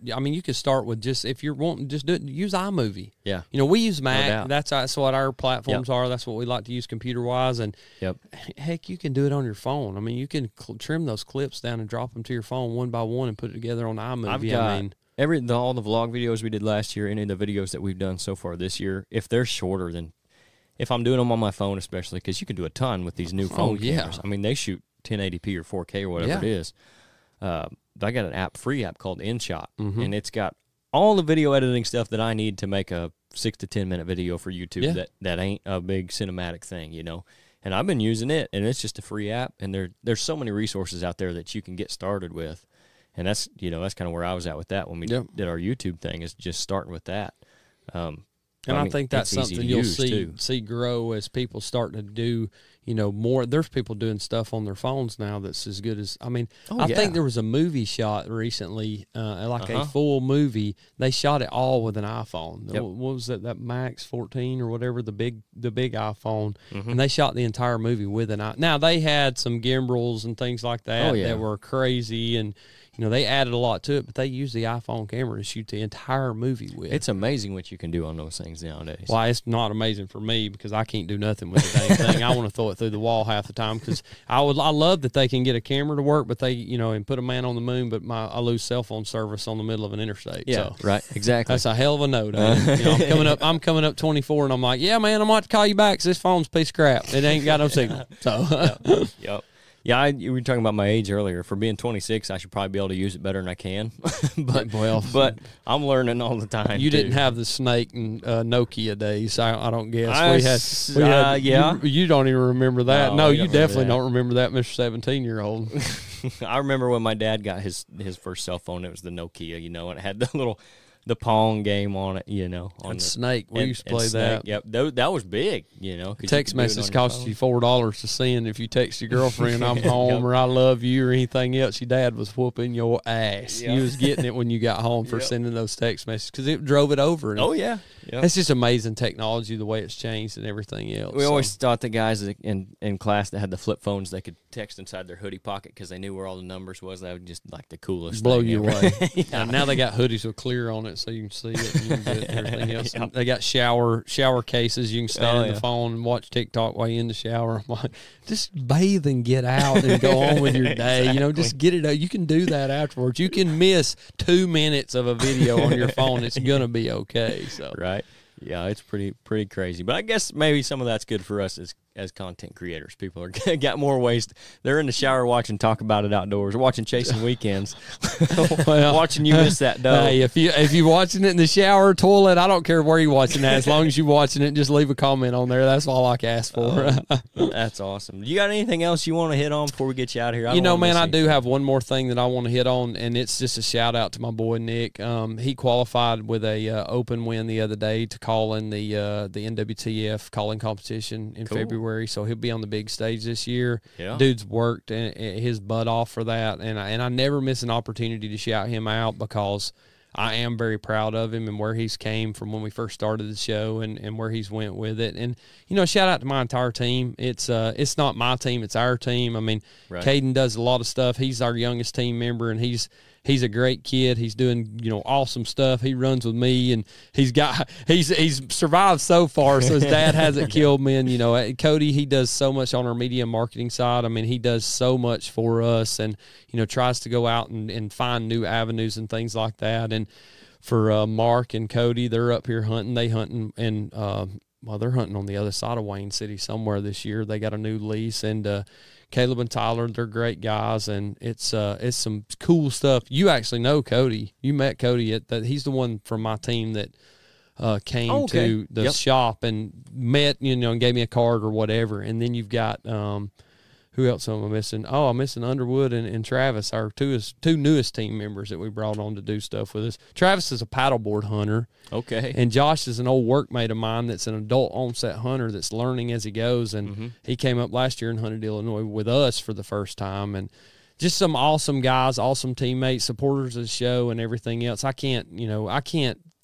you can start with just, if you're wanting, just use iMovie. Yeah. You know, we use Mac. No, that's what our platforms are. That's what we like to use computer-wise. And, heck, you can do it on your phone. I mean, you can trim those clips down and drop them to your phone one by one and put it together on iMovie. All the vlog videos we did last year, any of the videos that we've done so far this year, if they're shorter than, if I'm doing them on my phone especially, because you can do a ton with these new phone cameras. I mean, they shoot 1080p or 4K or whatever it is. I got an free app called InShot, and it's got all the video editing stuff that I need to make a 6 to 10 minute video for YouTube that ain't a big cinematic thing, you know. And I've been using it, and it's just a free app, and there's so many resources out there that you can get started with. And that's kind of where I was at with that when we did our YouTube thing, is just starting with that. I think that's something you'll see grow as people start to do, more. There's people doing stuff on their phones now that's as good as, I think there was a movie shot recently, a full movie. They shot it all with an iPhone. What was that Max 14 or whatever, the big iPhone, and they shot the entire movie with an iPhone. Now, they had some gimbals and things like that that were crazy, and they added a lot to it, but they used the iPhone camera to shoot the entire movie with. It's amazing what you can do on those things nowadays. Well, it's not amazing for me because I can't do nothing with the dang thing. I want to throw it through the wall half the time because I love that they can get a camera to work, but they, and put a man on the moon, but I lose cell phone service on the middle of an interstate. Yeah, right, exactly. That's a hell of a note. I'm coming up 24, and I'm like, yeah, man, I'm about to call you back because this phone's a piece of crap. It ain't got no signal. So, Yeah, you were talking about my age earlier. For being 26, I should probably be able to use it better than I can. but I'm learning all the time. You didn't have the Snake and Nokia days. I don't guess we had. Yeah. You don't even remember that. No, you definitely don't remember that, Mr. 17-year-old. I remember when my dad got his first cell phone. It was the Nokia, and it had the Pong game on it, On Snake, we used to play that. Yep, that was big, 'cause text message cost you $4 to send if you text your girlfriend, "I'm home" Yep. or "I love you" or anything else. Your dad was whooping your ass. Yep. You was getting it when you got home for sending those text messages because it drove it over. Oh yeah, yep. It's just amazing technology, the way it's changed and everything else. We always thought the guys in class that had the flip phones, they could text inside their hoodie pocket because they knew where all the numbers was. That was just like the coolest blow thing you ever. away. Yeah. And now they got hoodies with clear on it so you can see it and you can do it and everything else. And they got shower cases. You can stand in the phone and watch TikTok while you're in the shower. I'm like, just bathe and get out and go on with your day. Exactly. Just get it out. You can do that afterwards. You can miss 2 minutes of a video on your phone. It's going to be okay. So Right. Yeah, it's pretty crazy. But I guess maybe some of that's good for us as content creators. People are got more ways. They're in the shower watching Talk About It Outdoors, watching Chasing Weekends, watching you miss that dough. Hey, if you're watching it in the shower, toilet, I don't care where you're watching that. As long as you're watching it, just leave a comment on there. That's all I can ask for. That's awesome. You got anything else you want to hit on before we get you out of here? I do have one more thing that I want to hit on, and it's just a shout out to my boy Nick. He qualified with a open win the other day to call in the NWTF calling competition in February. So he'll be on the big stage this year. Yeah. Dude's worked his butt off for that, and I never miss an opportunity to shout him out because I am very proud of him and where he's came from when we first started the show and where he's went with it. And shout out to my entire team. It's not my team, it's our team. I mean, right. Caden does a lot of stuff. He's our youngest team member, and he's a great kid. He's doing, awesome stuff. He runs with me, and he's survived so far, so his dad hasn't killed me. And, Cody, he does so much on our media and marketing side. I mean, he does so much for us and, tries to go out and find new avenues and things like that. And for Mark and Cody, they're up here hunting. They hunting and they're hunting on the other side of Wayne City somewhere this year. They got a new lease, and Caleb and Tyler, they're great guys, and it's some cool stuff. You actually know Cody. You met Cody he's the one from my team that came to the shop and met, and gave me a card or whatever. And then you've got who else am I missing? Oh, I'm missing Underwood and Travis, our two newest team members that we brought on to do stuff with us. Travis is a paddleboard hunter. Okay. And Josh is an old workmate of mine that's an adult onset hunter that's learning as he goes. And he came up last year and hunted Illinois with us for the first time. And just some awesome guys, awesome teammates, supporters of the show and everything else. I can't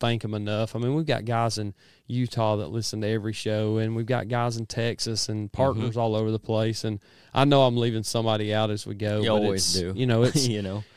thank them enough. I mean, we've got guys in Utah that listen to every show, and we've got guys in Texas and partners all over the place. And I know I'm leaving somebody out as we go. You but always do.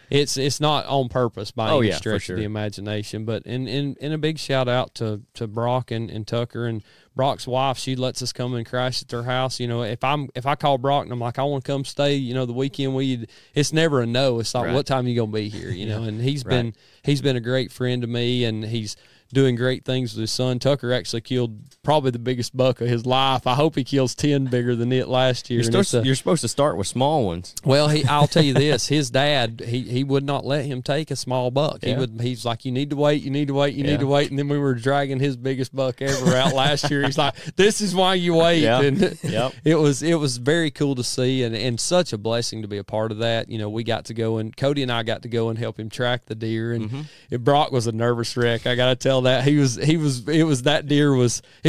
It's it's not on purpose by any stretch sure. of the imagination. But in a big shout out to Brock and Tucker and Brock's wife. She lets us come and crash at their house. If I call Brock and I'm like, I want to come stay, the weekend, it's never a no. It's like, right. What time are you gonna be here? And he's been a great friend to me, and he's doing great things with his son. Tucker actually killed probably the biggest buck of his life. I hope he kills 10 bigger than it last year. You're supposed to start with small ones. Well, I'll tell you this. His dad, he would not let him take a small buck. He's like, you need to wait. And then we were dragging his biggest buck ever out last year. He's like, this is why you wait. Yeah. And Yep. it was very cool to see and such a blessing to be a part of that. We got to go, and Cody and I got to go and help him track the deer. And Brock was a nervous wreck. I got to tell that. It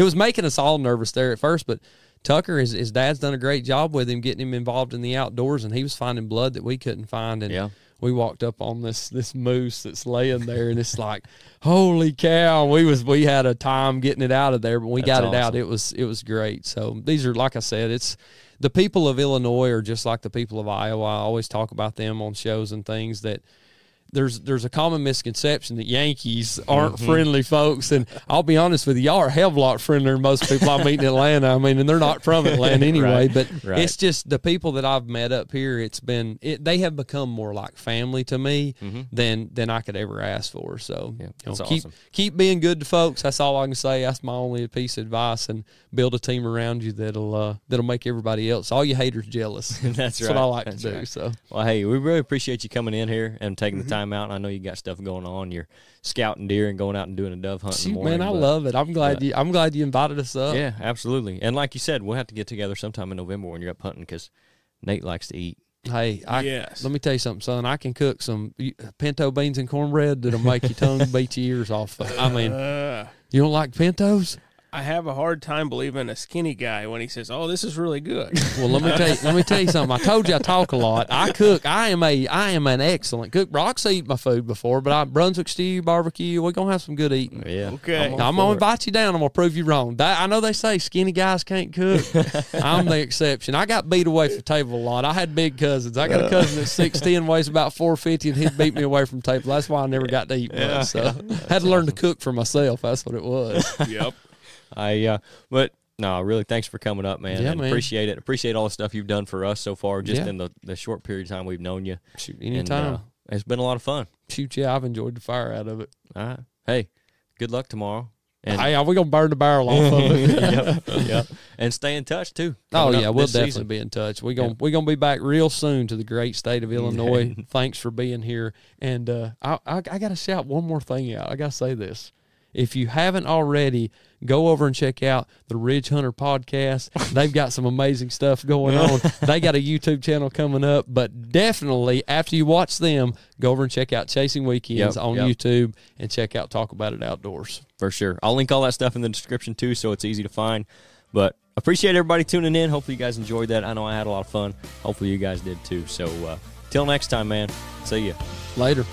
was making us all nervous there at first, but Tucker, his dad's done a great job with him, getting him involved in the outdoors, and he was finding blood that we couldn't find. And we walked up on this moose that's laying there, and it's like, holy cow! We had a time getting it out of there, but we got it out. It was great. So these are, like I said, it's the people of Illinois are just like the people of Iowa. I always talk about them on shows and things that there's a common misconception that Yankees aren't friendly folks, and I'll be honest with you, y'all are a hell of a lot friendlier than most people I meet in Atlanta. I mean, and they're not from Atlanta anyway, but it's just the people that I've met up here. They have become more like family to me than I could ever ask for. So keep being good to folks. That's all I can say. That's my only piece of advice, and build a team around you that'll make everybody else, all you haters, jealous. That's what I like to do. So, well, hey, we really appreciate you coming in here and taking the time out. I know you got stuff going on. You're scouting deer and going out and doing a dove hunt in the morning. Man, I love it. I'm glad you invited us up. Yeah, absolutely. And like you said, we'll have to get together sometime in November when you're up hunting, because Nate likes to eat. Hey, let me tell you something, son. I can cook some pinto beans and cornbread that'll make your tongue beat your ears off. I mean, you don't like pintos? I have a hard time believing a skinny guy when he says, "Oh, this is really good." Well, let me tell you something. I told you I talk a lot. I cook. I am an excellent cook. Brock's eaten my food before, but Brunswick stew, barbecue, we're gonna have some good eating. Yeah. Okay. I'm gonna invite you down. I'm gonna prove you wrong. I know they say skinny guys can't cook. I'm the exception. I got beat away from the table a lot. I had big cousins. I got a cousin that's 6'10", weighs about 450, and he'd beat me away from the table. That's why I never got to eat much. So had to learn to cook for myself. That's what it was. Yep. But no, really, thanks for coming up, man. Yeah, and man. Appreciate it. Appreciate all the stuff you've done for us so far, just in the short period of time we've known you. Shoot, anytime. And, it's been a lot of fun. Shoot, yeah, I've enjoyed the fire out of it. All right. Hey, good luck tomorrow. And Hey, we're gonna burn the barrel off of it. yep. And stay in touch too. Oh yeah, we'll this definitely season. be in touch. We're gonna be back real soon to the great state of Illinois. Thanks for being here. And I gotta shout one more thing out. I gotta say this. If you haven't already, go over and check out the Ridge Hunter podcast. They've got some amazing stuff going on. They got a YouTube channel coming up, but definitely after you watch them, go over and check out Chasing Weekends on YouTube and check out Talk About It Outdoors. For sure. I'll link all that stuff in the description too, so it's easy to find. But appreciate everybody tuning in. Hopefully you guys enjoyed that. I know I had a lot of fun. Hopefully you guys did too. So till next time, man. See ya. Later.